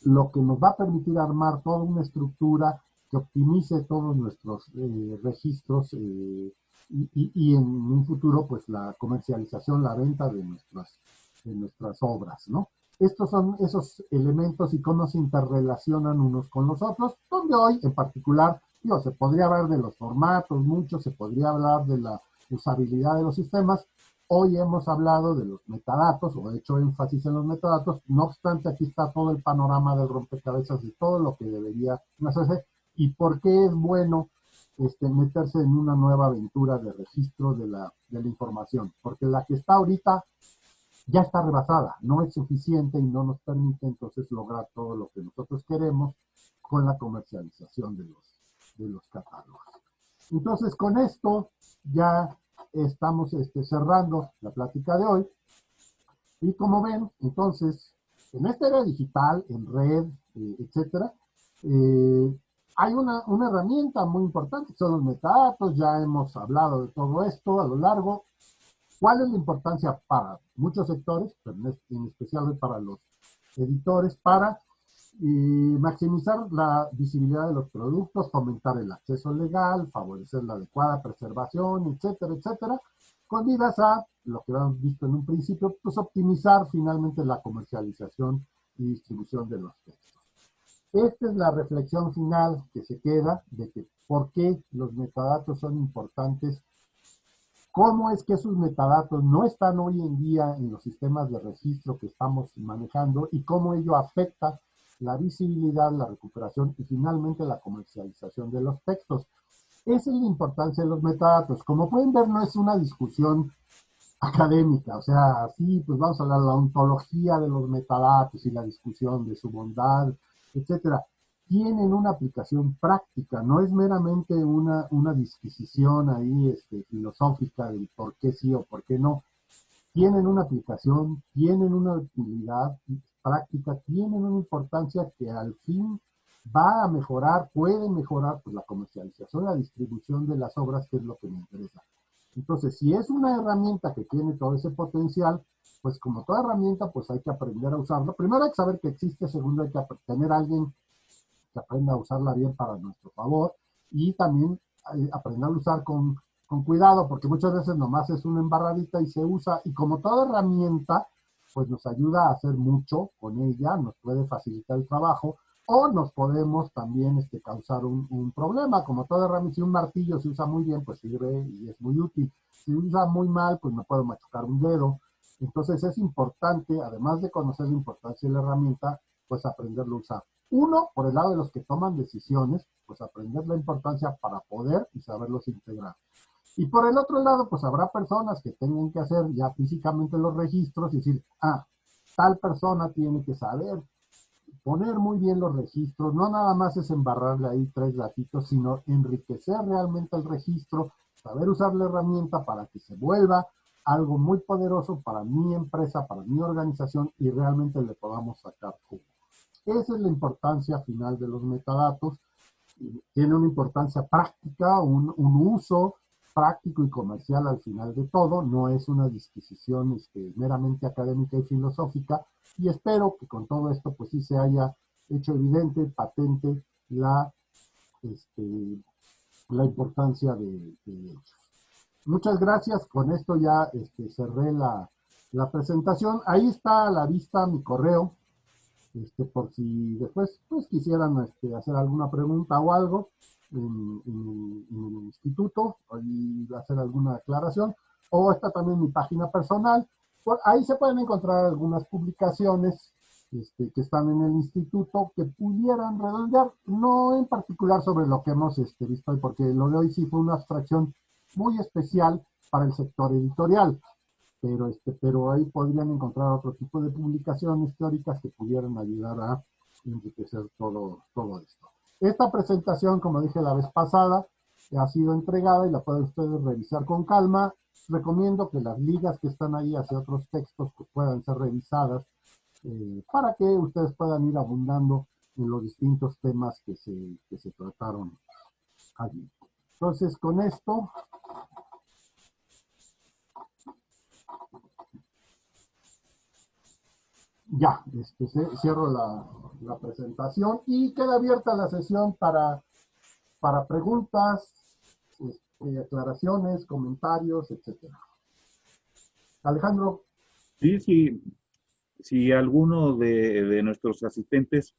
lo que nos va a permitir armar toda una estructura que optimice todos nuestros registros y en un futuro pues la comercialización, la venta de nuestras obras, ¿no? Estos son esos elementos y cómo se interrelacionan unos con los otros, donde hoy en particular, digo, se podría hablar de los formatos, mucho, se podría hablar de la usabilidad de los sistemas. Hoy hemos hablado de los metadatos, o he hecho énfasis en los metadatos, no obstante aquí está todo el panorama del rompecabezas de todo lo que debería hacerse y por qué es bueno meterse en una nueva aventura de registro de la información, porque la que está ahorita ya está rebasada, no es suficiente y no nos permite entonces lograr todo lo que nosotros queremos con la comercialización de los catálogos. Entonces con esto ya estamos cerrando la plática de hoy y como ven, entonces en esta era digital, en red, etcétera, hay una herramienta muy importante, son los metadatos, ya hemos hablado de todo esto a lo largo. ¿Cuál es la importancia para muchos sectores, pero en especial para los editores, para maximizar la visibilidad de los productos, fomentar el acceso legal, favorecer la adecuada preservación, etcétera, etcétera, con miras a lo que hemos visto en un principio, pues optimizar finalmente la comercialización y distribución de los textos? Esta es la reflexión final que se queda de que por qué los metadatos son importantes, cómo es que esos metadatos no están hoy en día en los sistemas de registro que estamos manejando y cómo ello afecta la visibilidad, la recuperación y finalmente la comercialización de los textos. Esa es la importancia de los metadatos. Como pueden ver, no es una discusión académica, o sea, sí, pues vamos a hablar de la ontología de los metadatos y la discusión de su bondad, etcétera. Tienen una aplicación práctica, no es meramente una disquisición ahí filosófica del por qué sí o por qué no. Tienen una aplicación, tienen una utilidad práctica, tienen una importancia que al fin va a mejorar, puede mejorar pues, la comercialización, la distribución de las obras, que es lo que me interesa. Entonces, si es una herramienta que tiene todo ese potencial, pues como toda herramienta, pues hay que aprender a usarla. Primero hay que saber que existe, segundo hay que tener a alguien que aprenda a usarla bien para nuestro favor y también aprenderlo a usar con cuidado, porque muchas veces nomás es una embarradita y se usa, y como toda herramienta, pues nos ayuda a hacer mucho con ella, nos puede facilitar el trabajo, o nos podemos también causar un problema. Como toda herramienta, si un martillo se usa muy bien, pues sirve y es muy útil. Si se usa muy mal, pues me puedo machucar un dedo. Entonces es importante, además de conocer la importancia de la herramienta, pues aprenderlo a usar. Uno, por el lado de los que toman decisiones, pues aprender la importancia para poder y saberlos integrar. Y por el otro lado, pues habrá personas que tengan que hacer ya físicamente los registros y decir, tal persona tiene que saber poner muy bien los registros, no nada más es embarrarle ahí 3 datitos, sino enriquecer realmente el registro, saber usar la herramienta para que se vuelva algo muy poderoso para mi empresa, para mi organización y realmente le podamos sacar jugo. Esa es la importancia final de los metadatos. Tiene una importancia práctica, un uso práctico y comercial al final de todo, no es una disquisición meramente académica y filosófica, y espero que con todo esto pues sí se haya hecho evidente, patente la importancia de ellos. Muchas gracias, con esto ya cerré la presentación. Ahí está a la vista mi correo, por si después pues, quisieran hacer alguna pregunta o algo en el instituto y hacer alguna aclaración, o está también mi página personal. Ahí se pueden encontrar algunas publicaciones que están en el instituto que pudieran redondear, no en particular sobre lo que hemos visto hoy, porque lo de hoy sí fue una abstracción muy especial para el sector editorial, pero ahí podrían encontrar otro tipo de publicaciones teóricas que pudieran ayudar a enriquecer todo esto. Esta presentación, como dije la vez pasada, ha sido entregada y la pueden ustedes revisar con calma. Recomiendo que las ligas que están ahí hacia otros textos pues, puedan ser revisadas para que ustedes puedan ir abundando en los distintos temas que se trataron allí. Entonces, con esto ya, cierro la presentación y queda abierta la sesión para preguntas, aclaraciones, comentarios, etcétera. Alejandro.
Sí, sí, si alguno de nuestros asistentes,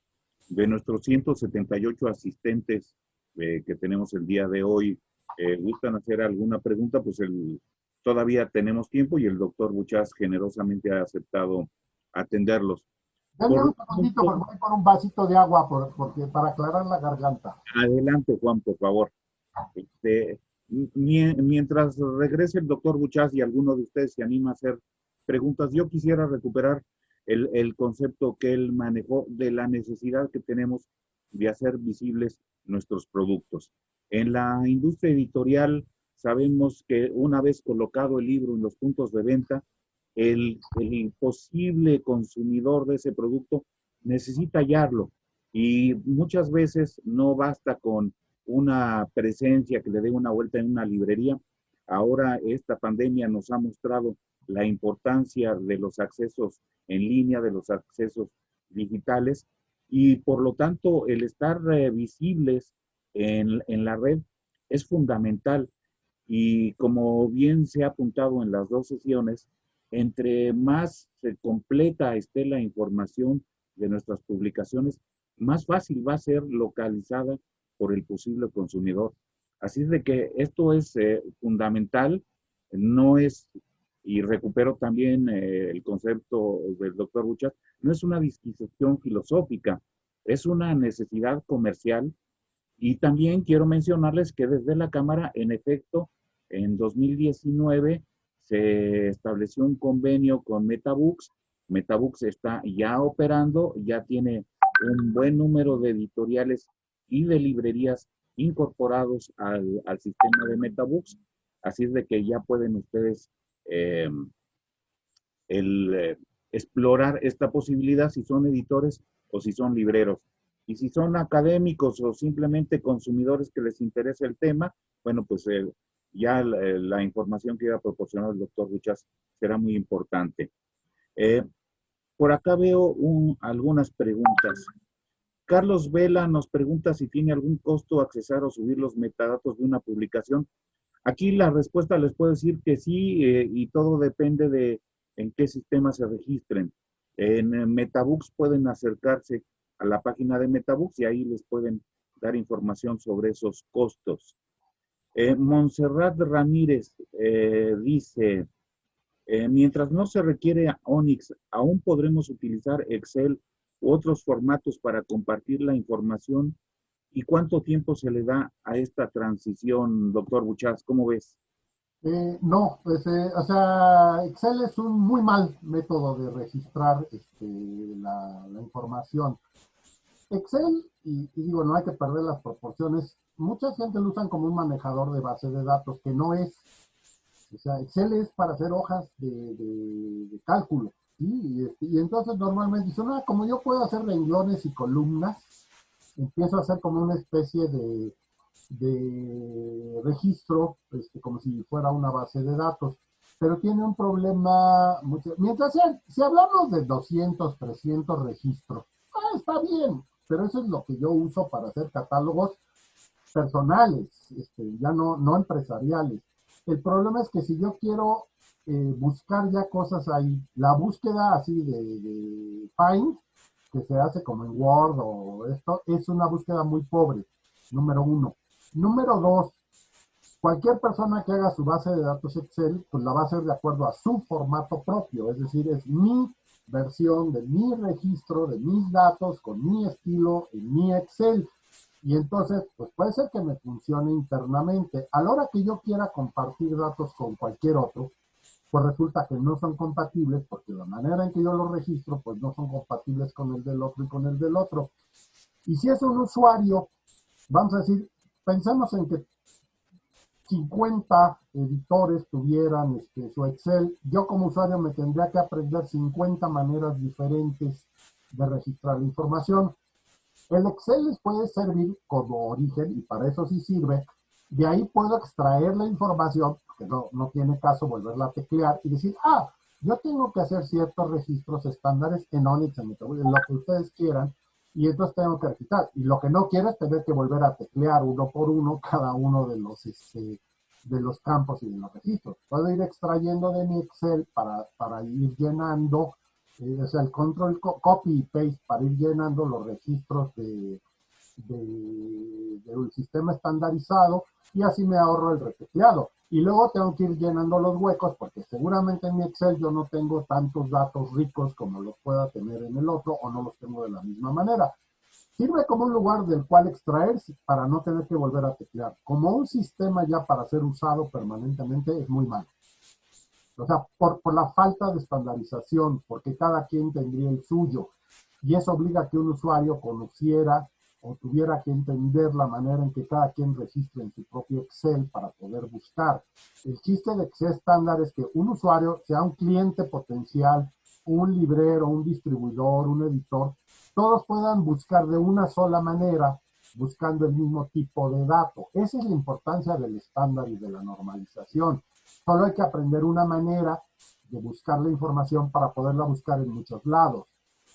de nuestros 178 asistentes que tenemos el día de hoy, gustan hacer alguna pregunta, pues todavía tenemos tiempo y el doctor Buchas generosamente ha aceptado atenderlos.
Denme un segundito, porque voy por un vasito de agua porque para aclarar la garganta.
Adelante, Juan, por favor. Mientras regrese el doctor Buchas y alguno de ustedes se anima a hacer preguntas, yo quisiera recuperar el concepto que él manejó de la necesidad que tenemos de hacer visibles nuestros productos. En la industria editorial sabemos que una vez colocado el libro en los puntos de venta, el posible consumidor de ese producto necesita hallarlo y muchas veces no basta con una presencia que le dé una vuelta en una librería. Ahora esta pandemia nos ha mostrado la importancia de los accesos en línea, de los accesos digitales y por lo tanto el estar visibles en la red es fundamental y como bien se ha apuntado en las dos sesiones, entre más completa esté la información de nuestras publicaciones, más fácil va a ser localizada por el posible consumidor. Así es de que esto es fundamental, no es, y recupero también el concepto del doctor Buchas, no es una disquisición filosófica, es una necesidad comercial. Y también quiero mencionarles que desde la Cámara, en efecto, en 2019 se estableció un convenio con Metabooks. Metabooks está ya operando, ya tiene un buen número de editoriales y de librerías incorporados al sistema de Metabooks. Así es de que ya pueden ustedes explorar esta posibilidad si son editores o si son libreros. Y si son académicos o simplemente consumidores que les interesa el tema, bueno, pues ya la información que iba a proporcionar el doctor Buchas será muy importante. Por acá veo algunas preguntas. Carlos Vela nos pregunta si tiene algún costo accesar o subir los metadatos de una publicación. Aquí la respuesta les puedo decir que sí, y todo depende de en qué sistema se registren. En Metabooks pueden acercarse a la página de Metabooks y ahí les pueden dar información sobre esos costos. Montserrat Ramírez dice, mientras no se requiere Onyx, aún podremos utilizar Excel u otros formatos para compartir la información. ¿Y cuánto tiempo se le da a esta transición, doctor Buchas? ¿Cómo ves?
No, pues, o sea, Excel es un muy mal método de registrar la información. Excel, y digo, no hay que perder las proporciones, mucha gente lo usan como un manejador de base de datos, que no es. O sea, Excel es para hacer hojas de cálculo. ¿Sí? Y entonces normalmente dicen, ah, como yo puedo hacer renglones y columnas, empiezo a hacer como una especie de registro, como si fuera una base de datos. Pero tiene un problema, mientras si hablamos de 200, 300 registros, está bien, pero eso es lo que yo uso para hacer catálogos personales, ya no empresariales. El problema es que si yo quiero buscar ya cosas ahí, la búsqueda así de Find, que se hace como en Word o esto, es una búsqueda muy pobre, número uno. Número dos, cualquier persona que haga su base de datos Excel, pues la va a hacer de acuerdo a su formato propio, es decir, es mi versión de mi registro, de mis datos, con mi estilo en mi Excel. Y entonces, pues puede ser que me funcione internamente. A la hora que yo quiera compartir datos con cualquier otro, pues resulta que no son compatibles porque la manera en que yo los registro, pues no son compatibles con el del otro y con el del otro. Y si es un usuario, vamos a decir, pensemos en que 50 editores tuvieran su Excel, yo como usuario me tendría que aprender 50 maneras diferentes de registrar la información. El Excel les puede servir como origen y para eso sí sirve. De ahí puedo extraer la información, que no tiene caso volverla a teclear y decir, ah, yo tengo que hacer ciertos registros estándares en Onyx, en lo que ustedes quieran, y entonces tengo que registrar. Y lo que no quiero es tener que volver a teclear uno por uno cada uno de los campos y de los registros. Puedo ir extrayendo de mi Excel para ir llenando, o sea, el control copy y paste para ir llenando los registros del sistema estandarizado y así me ahorro el retecleado. Y luego tengo que ir llenando los huecos porque seguramente en mi Excel yo no tengo tantos datos ricos como los pueda tener en el otro o no los tengo de la misma manera. Sirve como un lugar del cual extraer para no tener que volver a teclear. Como un sistema ya para ser usado permanentemente es muy malo. O sea, por la falta de estandarización, porque cada quien tendría el suyo. Y eso obliga a que un usuario conociera o tuviera que entender la manera en que cada quien registra en su propio Excel para poder buscar. El chiste de Excel estándar es que un usuario, sea un cliente potencial, un librero, un distribuidor, un editor, todos puedan buscar de una sola manera buscando el mismo tipo de dato. Esa es la importancia del estándar y de la normalización. Solo hay que aprender una manera de buscar la información para poderla buscar en muchos lados.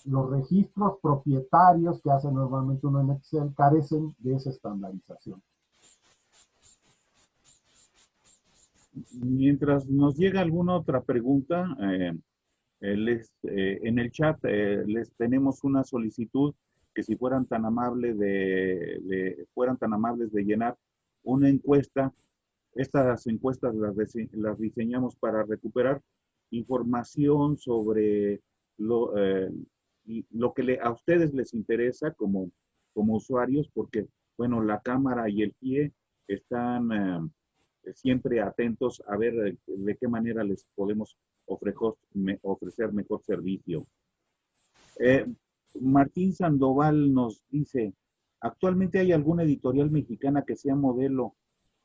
Los registros propietarios que hace normalmente uno en Excel carecen de esa estandarización.
Mientras nos llega alguna otra pregunta, en el chat les tenemos una solicitud que si fueran tan amables fueran tan amables de llenar una encuesta. Estas encuestas las diseñamos para recuperar información sobre lo que a ustedes les interesa como usuarios, porque, bueno, la cámara y el GIE están siempre atentos a ver de qué manera les podemos ofrecer mejor servicio. Eh, Martín Sandoval nos dice, ¿actualmente hay alguna editorial mexicana que sea modelo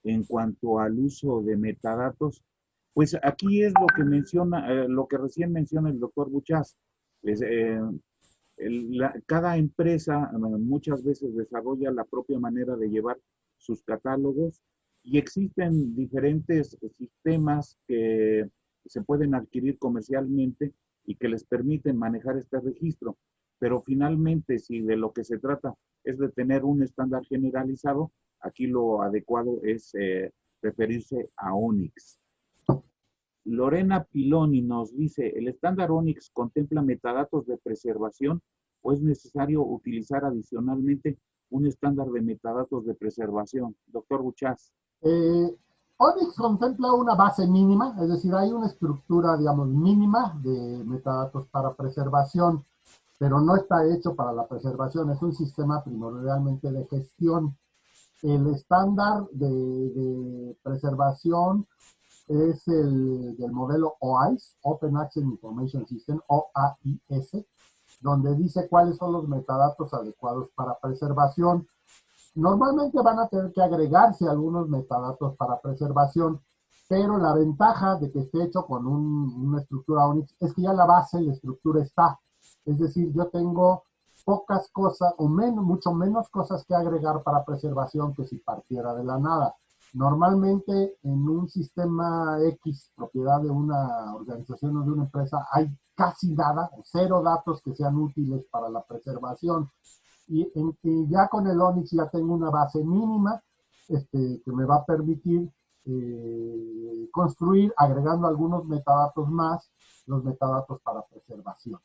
en cuanto al uso de metadatos? Pues aquí es lo que menciona, lo que recién menciona el doctor Buchas. Cada empresa muchas veces desarrolla la propia manera de llevar sus catálogos y existen diferentes sistemas que se pueden adquirir comercialmente y que les permiten manejar este registro. pero finalmente si de lo que se trata es de tener un estándar generalizado, aquí lo adecuado es referirse a ONIX. Lorena Piloni nos dice, ¿el estándar ONIX contempla metadatos de preservación o es necesario utilizar adicionalmente un estándar de metadatos de preservación? Doctor Buchás.
ONIX contempla una base mínima, es decir, hay una estructura, digamos, mínima de metadatos para preservación, pero no está hecho para la preservación, es un sistema primordialmente de gestión. El estándar de preservación es el del modelo OAIS, Open Access Information System, OAIS, donde dice cuáles son los metadatos adecuados para preservación. Normalmente van a tener que agregarse algunos metadatos para preservación, pero la ventaja de que esté hecho con una estructura ONIX es que ya la base, la estructura está. Es decir, yo tengo pocas cosas o mucho menos cosas que agregar para preservación que si partiera de la nada. Normalmente en un sistema X, propiedad de una organización o de una empresa, hay casi nada, cero datos que sean útiles para la preservación. Y ya con el ONIX ya tengo una base mínima que me va a permitir construir, agregando algunos metadatos más, los metadatos para preservación.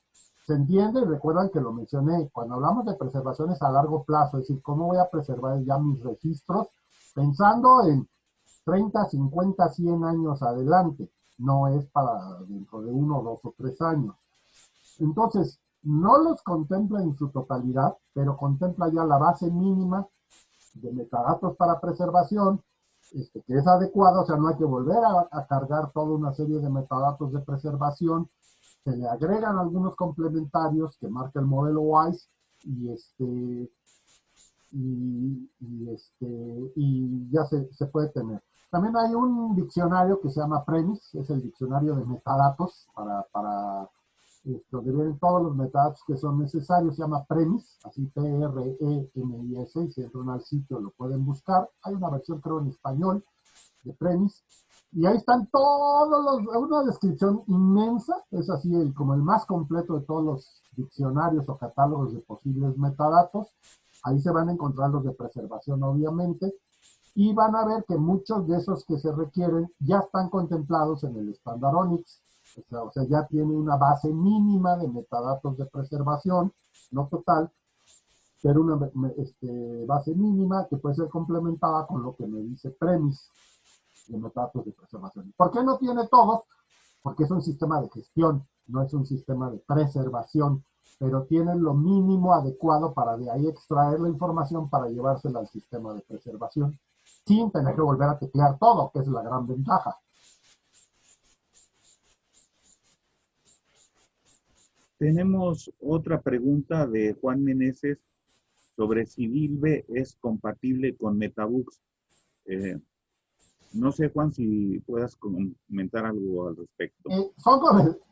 ¿Se entiende? Recuerdan que lo mencioné, cuando hablamos de preservaciones a largo plazo, es decir, cómo voy a preservar ya mis registros, pensando en 30, 50, 100 años adelante, no es para dentro de 1, 2 o 3 años. Entonces, no los contempla en su totalidad, pero contempla ya la base mínima de metadatos para preservación, que es adecuado, o sea, no hay que volver a cargar toda una serie de metadatos de preservación, se le agregan algunos complementarios que marca el modelo WISE y ya se puede tener. También hay un diccionario que se llama PREMIS, es el diccionario de metadatos para donde vienen todos los metadatos que son necesarios, se llama PREMIS, así P-R-E-M-I-S, y si entran al sitio lo pueden buscar. Hay una versión, creo, en español de PREMIS, y ahí están una descripción inmensa, es así como el más completo de todos los diccionarios o catálogos de posibles metadatos. Ahí se van a encontrar los de preservación, obviamente, y van a ver que muchos de esos que se requieren ya están contemplados en el estándar ONIX. O sea, ya tiene una base mínima de metadatos de preservación, no total, pero una base mínima que puede ser complementada con lo que me dice PREMIS de metadatos de preservación. ¿Por qué no tiene todos? Porque es un sistema de gestión, no es un sistema de preservación, pero tiene lo mínimo adecuado para de ahí extraer la información para llevársela al sistema de preservación, sin tener que volver a teclear todo, que es la gran ventaja.
Tenemos otra pregunta de Juan Meneses sobre si Dilbe es compatible con Metabooks. No sé, Juan, si puedas comentar algo al respecto.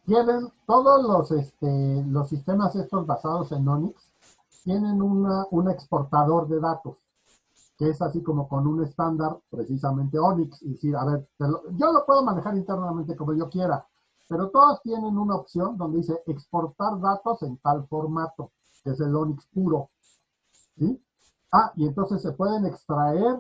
Tienen todos los sistemas estos basados en ONIX, tienen un exportador de datos, que es así como con un estándar, precisamente ONIX, y decir, a ver, yo lo puedo manejar internamente como yo quiera, pero todos tienen una opción donde dice exportar datos en tal formato, que es el ONIX puro, ¿sí? Y entonces se pueden extraer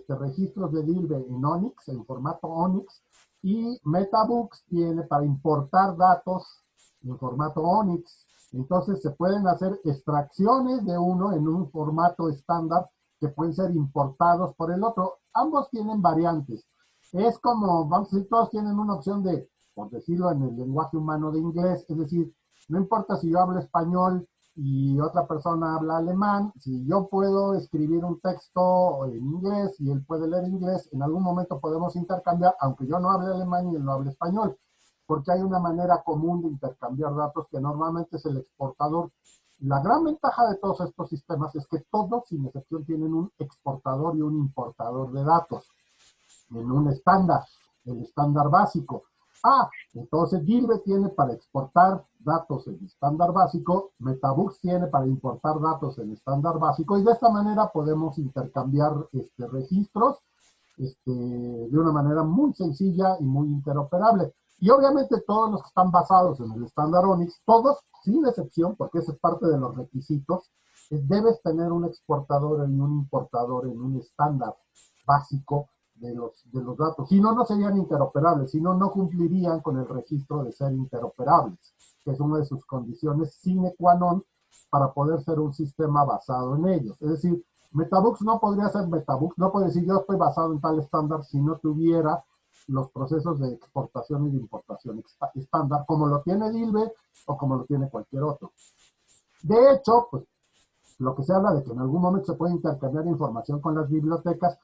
registros de Dilbe en ONIX, en formato ONIX, y Metabooks tiene para importar datos en formato ONIX. Entonces se pueden hacer extracciones de uno en un formato estándar que pueden ser importados por el otro. Ambos tienen variantes. Es como, vamos a decir, todos tienen una opción de, por decirlo en el lenguaje humano, de inglés, es decir, no importa si yo hablo español y otra persona habla alemán, si yo puedo escribir un texto en inglés y él puede leer inglés, en algún momento podemos intercambiar, aunque yo no hable alemán y él no hable español, porque hay una manera común de intercambiar datos que normalmente es el exportador. La gran ventaja de todos estos sistemas es que todos, sin excepción, tienen un exportador y un importador de datos en un estándar, el estándar básico. Entonces Dilbe tiene para exportar datos en estándar básico, Metabooks tiene para importar datos en estándar básico, y de esta manera podemos intercambiar registros de una manera muy sencilla y muy interoperable. Y obviamente todos los que están basados en el estándar ONIX, todos, sin excepción, porque esa es parte de los requisitos, debes tener un exportador y un importador en un estándar básico de los datos. Si no, no serían interoperables, si no, no cumplirían con el registro de ser interoperables, que es una de sus condiciones sine qua non para poder ser un sistema basado en ellos. Es decir, Metabooks no podría ser Metabooks, no puede decir yo estoy basado en tal estándar si no tuviera los procesos de exportación y de importación estándar, como lo tiene Dilbe o como lo tiene cualquier otro. De hecho, pues lo que se habla de que en algún momento se puede intercambiar información con las bibliotecas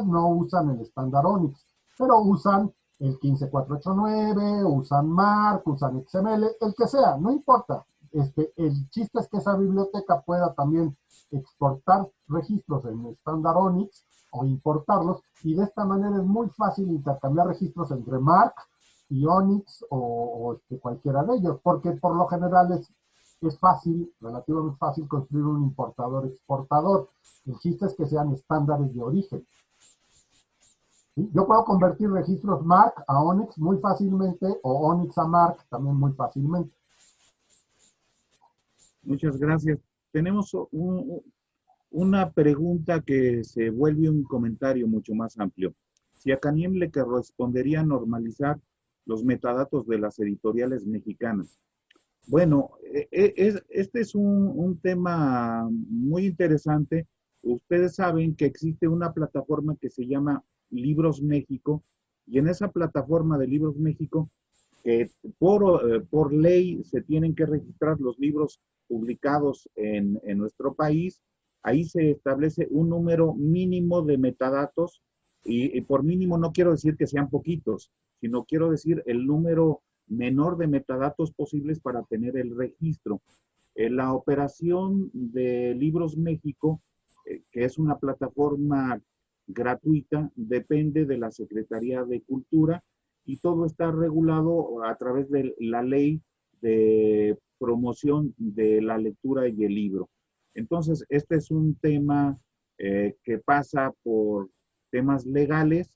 no usan el estándar ONIX, pero usan el 15489, usan MARC, usan XML, el que sea, no importa. El chiste es que esa biblioteca pueda también exportar registros en el estándar ONIX o importarlos, y de esta manera es muy fácil intercambiar registros entre MARC y ONIX o cualquiera de ellos, porque por lo general es fácil, relativamente fácil, construir un importador-exportador. El chiste es que sean estándares de origen. ¿Sí? Yo puedo convertir registros MARC a ONIX muy fácilmente, o ONIX a MARC también muy fácilmente.
Muchas gracias. Tenemos una pregunta que se vuelve un comentario mucho más amplio. Si a Caniem le correspondería normalizar los metadatos de las editoriales mexicanas. Bueno, este es un tema muy interesante. Ustedes saben que existe una plataforma que se llama Libros México, y en esa plataforma de Libros México, por ley se tienen que registrar los libros publicados en nuestro país. Ahí se establece un número mínimo de metadatos, y por mínimo no quiero decir que sean poquitos, sino quiero decir el número menor de metadatos posibles para tener el registro. La operación de Libros México, que es una plataforma gratuita, depende de la Secretaría de Cultura, y todo está regulado a través de la ley de promoción de la lectura y el libro. Entonces, este es un tema que pasa por temas legales.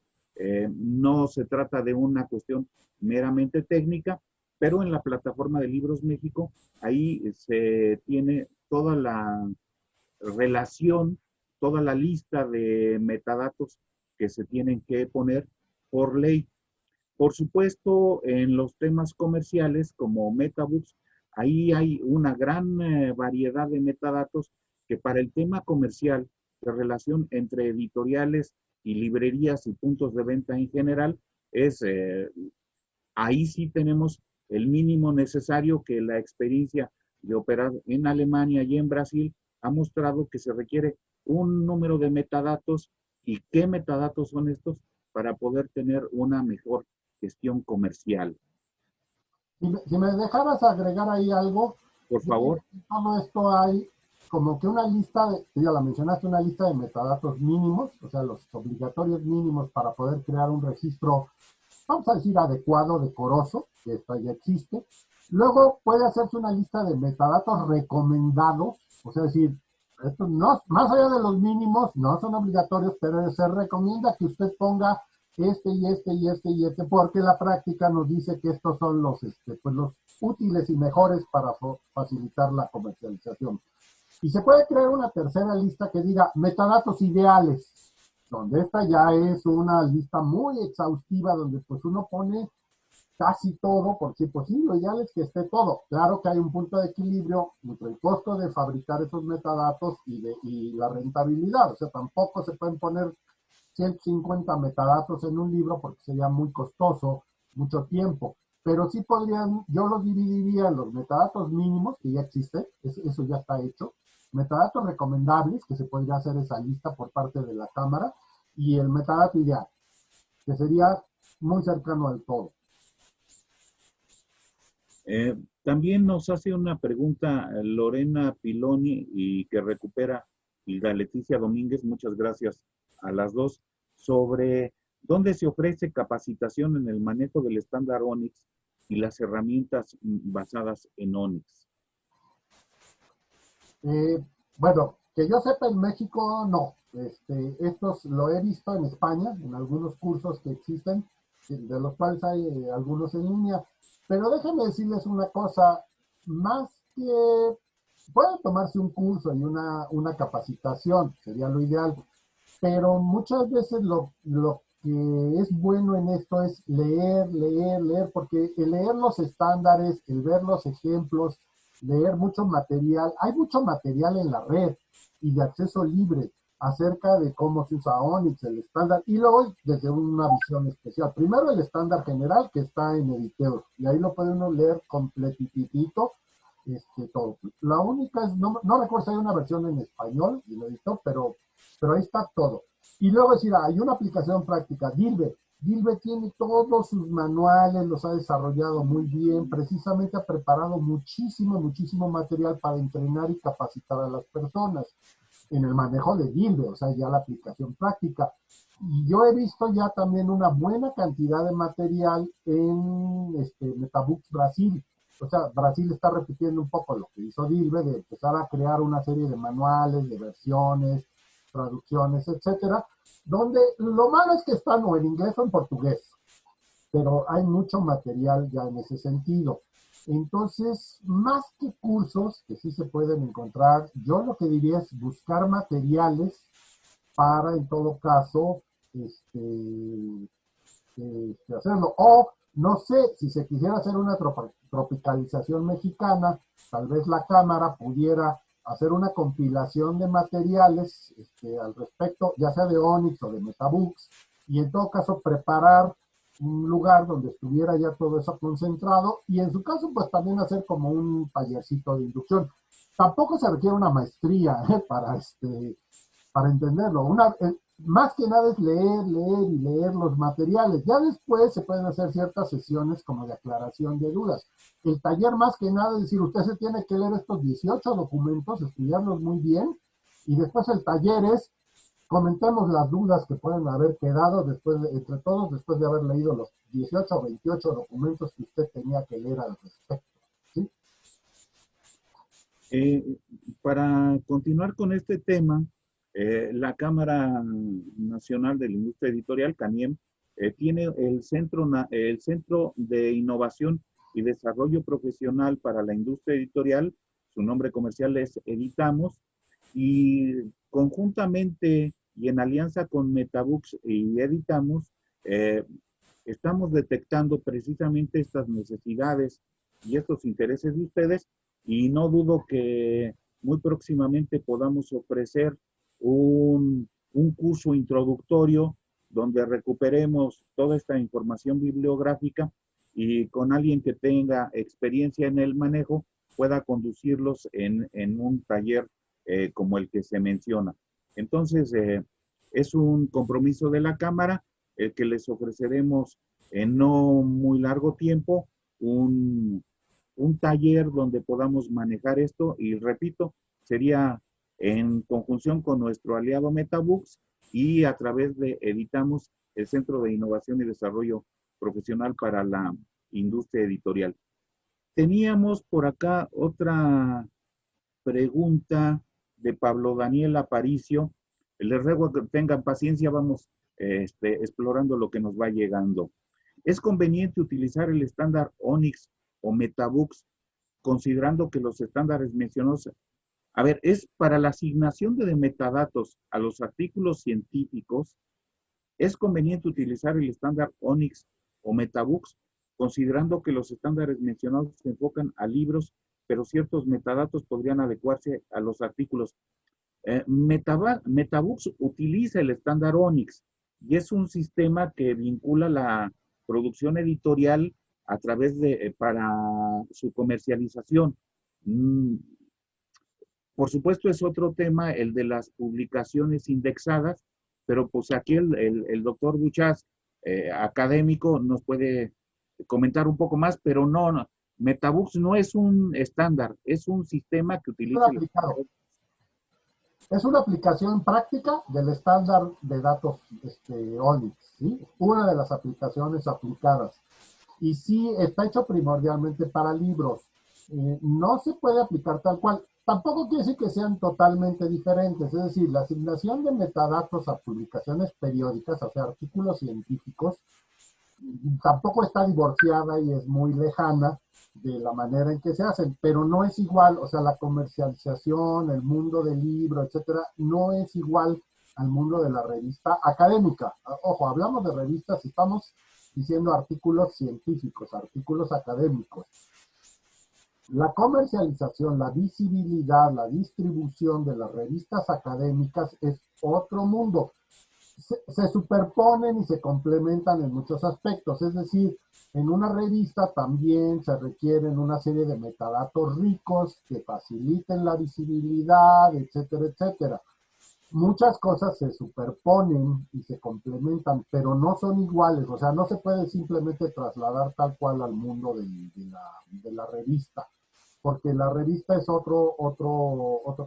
No se trata de una cuestión meramente técnica, pero en la plataforma de Libros México, ahí se tiene toda la relación, toda la lista de metadatos que se tienen que poner por ley. Por supuesto, en los temas comerciales como Metabooks, ahí hay una gran variedad de metadatos que para el tema comercial, de relación entre editoriales y librerías y puntos de venta en general, ahí sí tenemos el mínimo necesario, que la experiencia de operar en Alemania y en Brasil ha mostrado que se requiere un número de metadatos. ¿Y qué metadatos son estos? Para poder tener una mejor gestión comercial.
Si me dejaras agregar ahí algo,
Por
yo creo
favor.
que en todo esto hay como que una lista, ya la mencionaste, una lista de metadatos mínimos, o sea, los obligatorios mínimos para poder crear un registro, vamos a decir, adecuado, decoroso, que esto ya existe. Luego puede hacerse una lista de metadatos recomendados, o sea, decir, estos no, más allá de los mínimos, no son obligatorios, pero se recomienda que usted ponga y este, porque la práctica nos dice que estos son los útiles y mejores para facilitar la comercialización. Y se puede crear una tercera lista que diga metadatos ideales, donde esta ya es una lista muy exhaustiva, donde pues uno pone casi todo, porque pues sí, lo ideal es que esté todo. Claro que hay un punto de equilibrio entre el costo de fabricar esos metadatos y la rentabilidad, o sea, tampoco se pueden poner 150 metadatos en un libro porque sería muy costoso, mucho tiempo, pero sí podrían, yo los dividiría en los metadatos mínimos, que ya existe, eso ya está hecho, metadatos recomendables, que se podría hacer esa lista por parte de la cámara, y el metadato ideal, que sería muy cercano al todo.
También nos hace una pregunta Lorena Piloni, y que recupera Hilda Leticia Domínguez, muchas gracias a las dos, sobre dónde se ofrece capacitación en el manejo del estándar ONIX y las herramientas basadas en ONIX.
Bueno, Que yo sepa, en México no. Estos lo he visto en España, en algunos cursos que existen, de los cuales hay algunos en línea. Pero déjenme decirles una cosa, más que puede tomarse un curso y una capacitación, sería lo ideal, pero muchas veces lo que es bueno en esto es leer, leer, leer, porque el leer los estándares, el ver los ejemplos, leer mucho material, hay mucho material en la red y de acceso libre acerca de cómo se usa Onyx, el estándar, y luego desde una visión especial. Primero el estándar general que está en Editeo, y ahí lo puede uno leer completitito, todo. La única es, no recuerdo si hay una versión en español, y lo editó, pero ahí está todo. Y luego decir, hay una aplicación práctica, Dilbe. Dilbe tiene todos sus manuales, los ha desarrollado muy bien, precisamente ha preparado muchísimo, muchísimo material para entrenar y capacitar a las personas en el manejo de Dilbe, o sea, ya la aplicación práctica. Y yo he visto ya también una buena cantidad de material en Metabooks Brasil. O sea, Brasil está repitiendo un poco lo que hizo Dilbe, de empezar a crear una serie de manuales, de versiones, traducciones, etcétera, donde lo malo es que están o en inglés o en portugués, pero hay mucho material ya en ese sentido. Entonces, más que cursos que sí se pueden encontrar, yo lo que diría es buscar materiales para, en todo caso, hacerlo. O, no sé, si se quisiera hacer una tropicalización mexicana, tal vez la Cámara pudiera hacer una compilación de materiales al respecto, ya sea de Onyx o de Metabooks, y en todo caso preparar un lugar donde estuviera ya todo eso concentrado, y en su caso pues también hacer como un tallercito de inducción. Tampoco se requiere una maestría para entenderlo. Más que nada es leer, leer y leer los materiales. Ya después se pueden hacer ciertas sesiones como de aclaración de dudas. El taller más que nada es decir, usted se tiene que leer estos 18 documentos, estudiarlos muy bien, y después el taller es, comentemos las dudas que pueden haber quedado entre todos, después de haber leído los 18 o 28 documentos que usted tenía que leer al respecto. ¿Sí?
Eh, para continuar con este tema, la Cámara Nacional de la Industria Editorial, CANIEM, tiene el Centro de Innovación y Desarrollo Profesional para la Industria Editorial. Su nombre comercial es Editamos, y conjuntamente y en alianza con Metabooks y Editamos, eh, estamos detectando precisamente estas necesidades y estos intereses de ustedes, y no dudo que muy próximamente podamos ofrecer un curso introductorio donde recuperemos toda esta información bibliográfica y con alguien que tenga experiencia en el manejo pueda conducirlos en un taller como el que se menciona. Entonces, es un compromiso de la Cámara el que les ofreceremos en no muy largo tiempo un taller donde podamos manejar esto, y repito, sería en conjunción con nuestro aliado Metabooks y a través de Editamos, el Centro de Innovación y Desarrollo Profesional para la Industria Editorial. Teníamos por acá otra pregunta de Pablo Daniel Aparicio. Les ruego que tengan paciencia, vamos explorando lo que nos va llegando. ¿Es conveniente utilizar el estándar Onyx o Metabooks, considerando que los estándares mencionados, a ver, es para la asignación de metadatos a los artículos científicos? ¿Es conveniente utilizar el estándar Onyx o Metabooks, considerando que los estándares mencionados se enfocan a libros, pero ciertos metadatos podrían adecuarse a los artículos? Metabooks utiliza el estándar Onyx y es un sistema que vincula la producción editorial a través para su comercialización. Por supuesto, es otro tema el de las publicaciones indexadas, pero pues aquí el doctor Buchas, académico, nos puede comentar un poco más, pero no, Metabooks no es un estándar, es un sistema que utiliza el estándar.
Es una aplicación práctica del estándar de datos Onyx, ¿sí? Una de las aplicaciones aplicadas. Y sí, está hecho primordialmente para libros. no se puede aplicar tal cual. Tampoco quiere decir que sean totalmente diferentes, es decir, la asignación de metadatos a publicaciones periódicas, o sea, artículos científicos, tampoco está divorciada y es muy lejana de la manera en que se hacen, pero no es igual, o sea, la comercialización, el mundo del libro, etcétera, no es igual al mundo de la revista académica. Ojo, hablamos de revistas y estamos diciendo artículos científicos, artículos académicos. La comercialización, la visibilidad, la distribución de las revistas académicas es otro mundo. Se superponen y se complementan en muchos aspectos, es decir, en una revista también se requieren una serie de metadatos ricos que faciliten la visibilidad, etcétera, etcétera. Muchas cosas se superponen y se complementan, pero no son iguales, o sea, no se puede simplemente trasladar tal cual al mundo de la revista, porque la revista es otro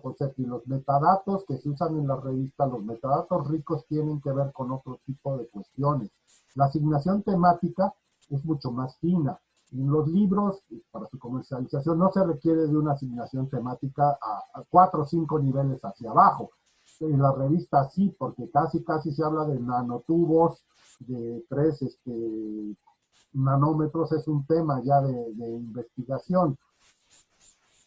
concepto, y los metadatos que se usan en la revista, los metadatos ricos tienen que ver con otro tipo de cuestiones. La asignación temática es mucho más fina. En los libros, para su comercialización, no se requiere de una asignación temática a 4 o 5 niveles hacia abajo. En la revista sí, porque casi se habla de nanotubos, de 3 nanómetros, es un tema ya de investigación.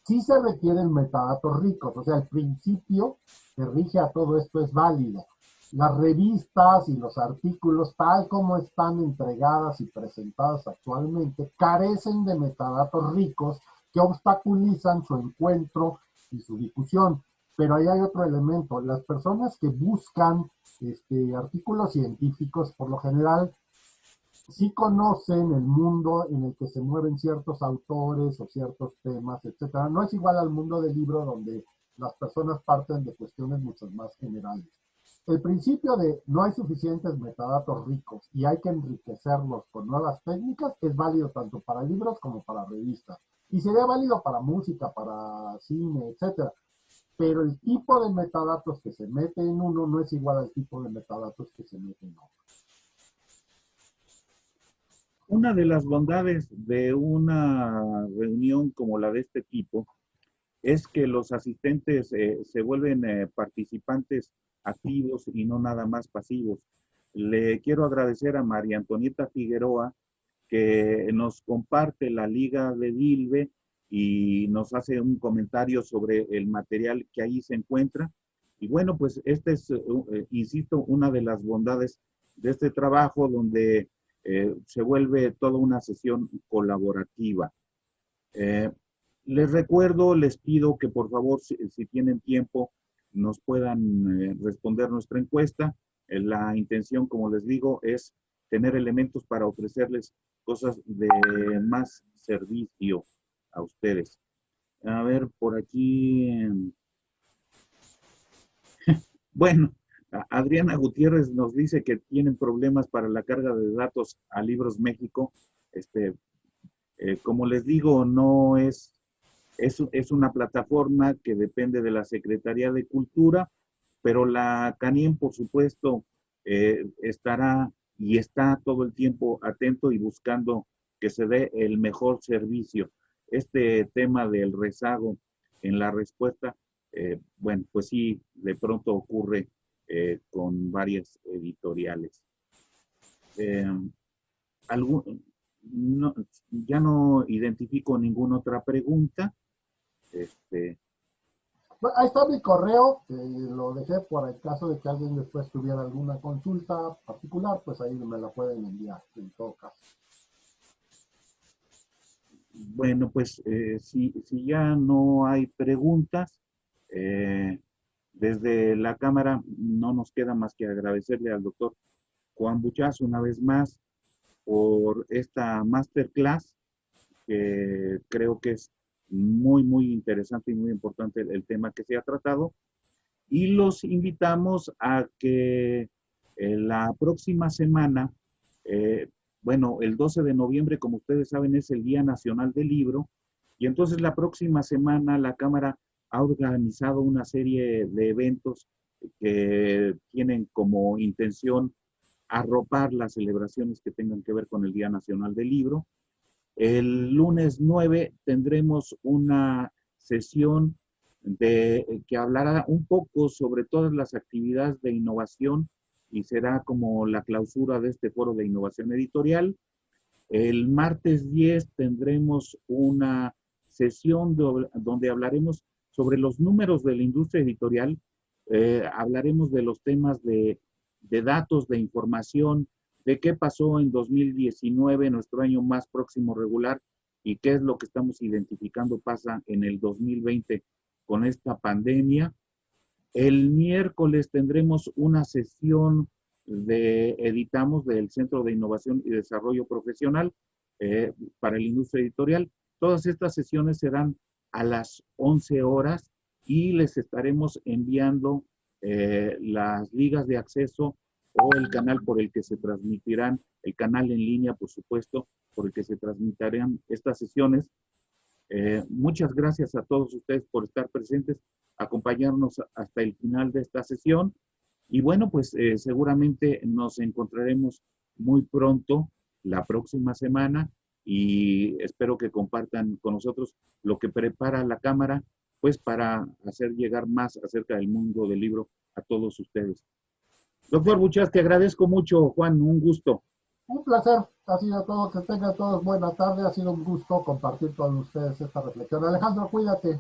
Sí se requieren metadatos ricos, o sea, el principio que rige a todo esto es válido. Las revistas y los artículos, tal como están entregadas y presentadas actualmente, carecen de metadatos ricos que obstaculizan su encuentro y su difusión. Pero ahí hay otro elemento. Las personas que buscan artículos científicos, por lo general, sí conocen el mundo en el que se mueven ciertos autores o ciertos temas, etcétera. No es igual al mundo del libro donde las personas parten de cuestiones mucho más generales. El principio de no hay suficientes metadatos ricos y hay que enriquecerlos con nuevas técnicas es válido tanto para libros como para revistas. Y sería válido para música, para cine, etcétera. Pero el tipo de metadatos que se mete en uno no es igual al tipo de metadatos que se mete en otro.
Una de las bondades de una reunión como la de este tipo es que los asistentes se vuelven participantes activos y no nada más pasivos. Le quiero agradecer a María Antonieta Figueroa que nos comparte la liga de Dilbe y nos hace un comentario sobre el material que ahí se encuentra. Y bueno, pues esta es, insisto, una de las bondades de este trabajo donde se vuelve toda una sesión colaborativa. Les recuerdo, les pido que por favor, si tienen tiempo, nos puedan responder nuestra encuesta. La intención, como les digo, es tener elementos para ofrecerles cosas de más servicio a ustedes. A ver, por aquí. Bueno, Adriana Gutiérrez nos dice que tienen problemas para la carga de datos a Libros México. Como les digo, no es una plataforma que depende de la Secretaría de Cultura, pero la CANIEM, por supuesto, estará y está todo el tiempo atento y buscando que se dé el mejor servicio. Este tema del rezago en la respuesta, bueno, pues sí, de pronto ocurre con varias editoriales. Algún, no, ya no identifico ninguna otra pregunta.
Ahí está mi correo, lo dejé por el caso de que alguien después tuviera alguna consulta particular, pues ahí me la pueden enviar en todo caso.
Bueno, pues si ya no hay preguntas, desde la Cámara no nos queda más que agradecerle al doctor Juan Buchas una vez más por esta masterclass, que creo que es muy interesante y muy importante el tema que se ha tratado. Y los invitamos a que la próxima semana, bueno, el 12 de noviembre, como ustedes saben, es el Día Nacional del Libro, y entonces la próxima semana la Cámara ha organizado una serie de eventos que tienen como intención arropar las celebraciones que tengan que ver con el Día Nacional del Libro. El lunes 9 tendremos una sesión que hablará un poco sobre todas las actividades de innovación y será como la clausura de este foro de innovación editorial. El martes 10 tendremos una sesión donde hablaremos sobre los números de la industria editorial. Hablaremos de los temas de datos, de información, de qué pasó en 2019, nuestro año más próximo regular, y qué es lo que estamos identificando pasa en el 2020 con esta pandemia. El miércoles tendremos una sesión editamos del Centro de Innovación y Desarrollo Profesional para la industria editorial. Todas estas sesiones serán a las 11 horas y les estaremos enviando las ligas de acceso o el canal por el que se transmitirán, el canal en línea, por supuesto, por el que se transmitirán estas sesiones. Muchas gracias a todos ustedes por estar presentes, acompañarnos hasta el final de esta sesión. Y bueno, pues seguramente nos encontraremos muy pronto, la próxima semana, y espero que compartan con nosotros lo que prepara la Cámara, pues para hacer llegar más acerca del mundo del libro a todos ustedes. Doctor Buchas, te agradezco mucho, Juan, un gusto.
Un placer, ha sido todo, que tengan todos buena tarde, ha sido un gusto compartir con ustedes esta reflexión. Alejandro, cuídate.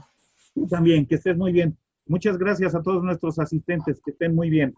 Tú también, que estés muy bien. Muchas gracias a todos nuestros asistentes, que estén muy bien.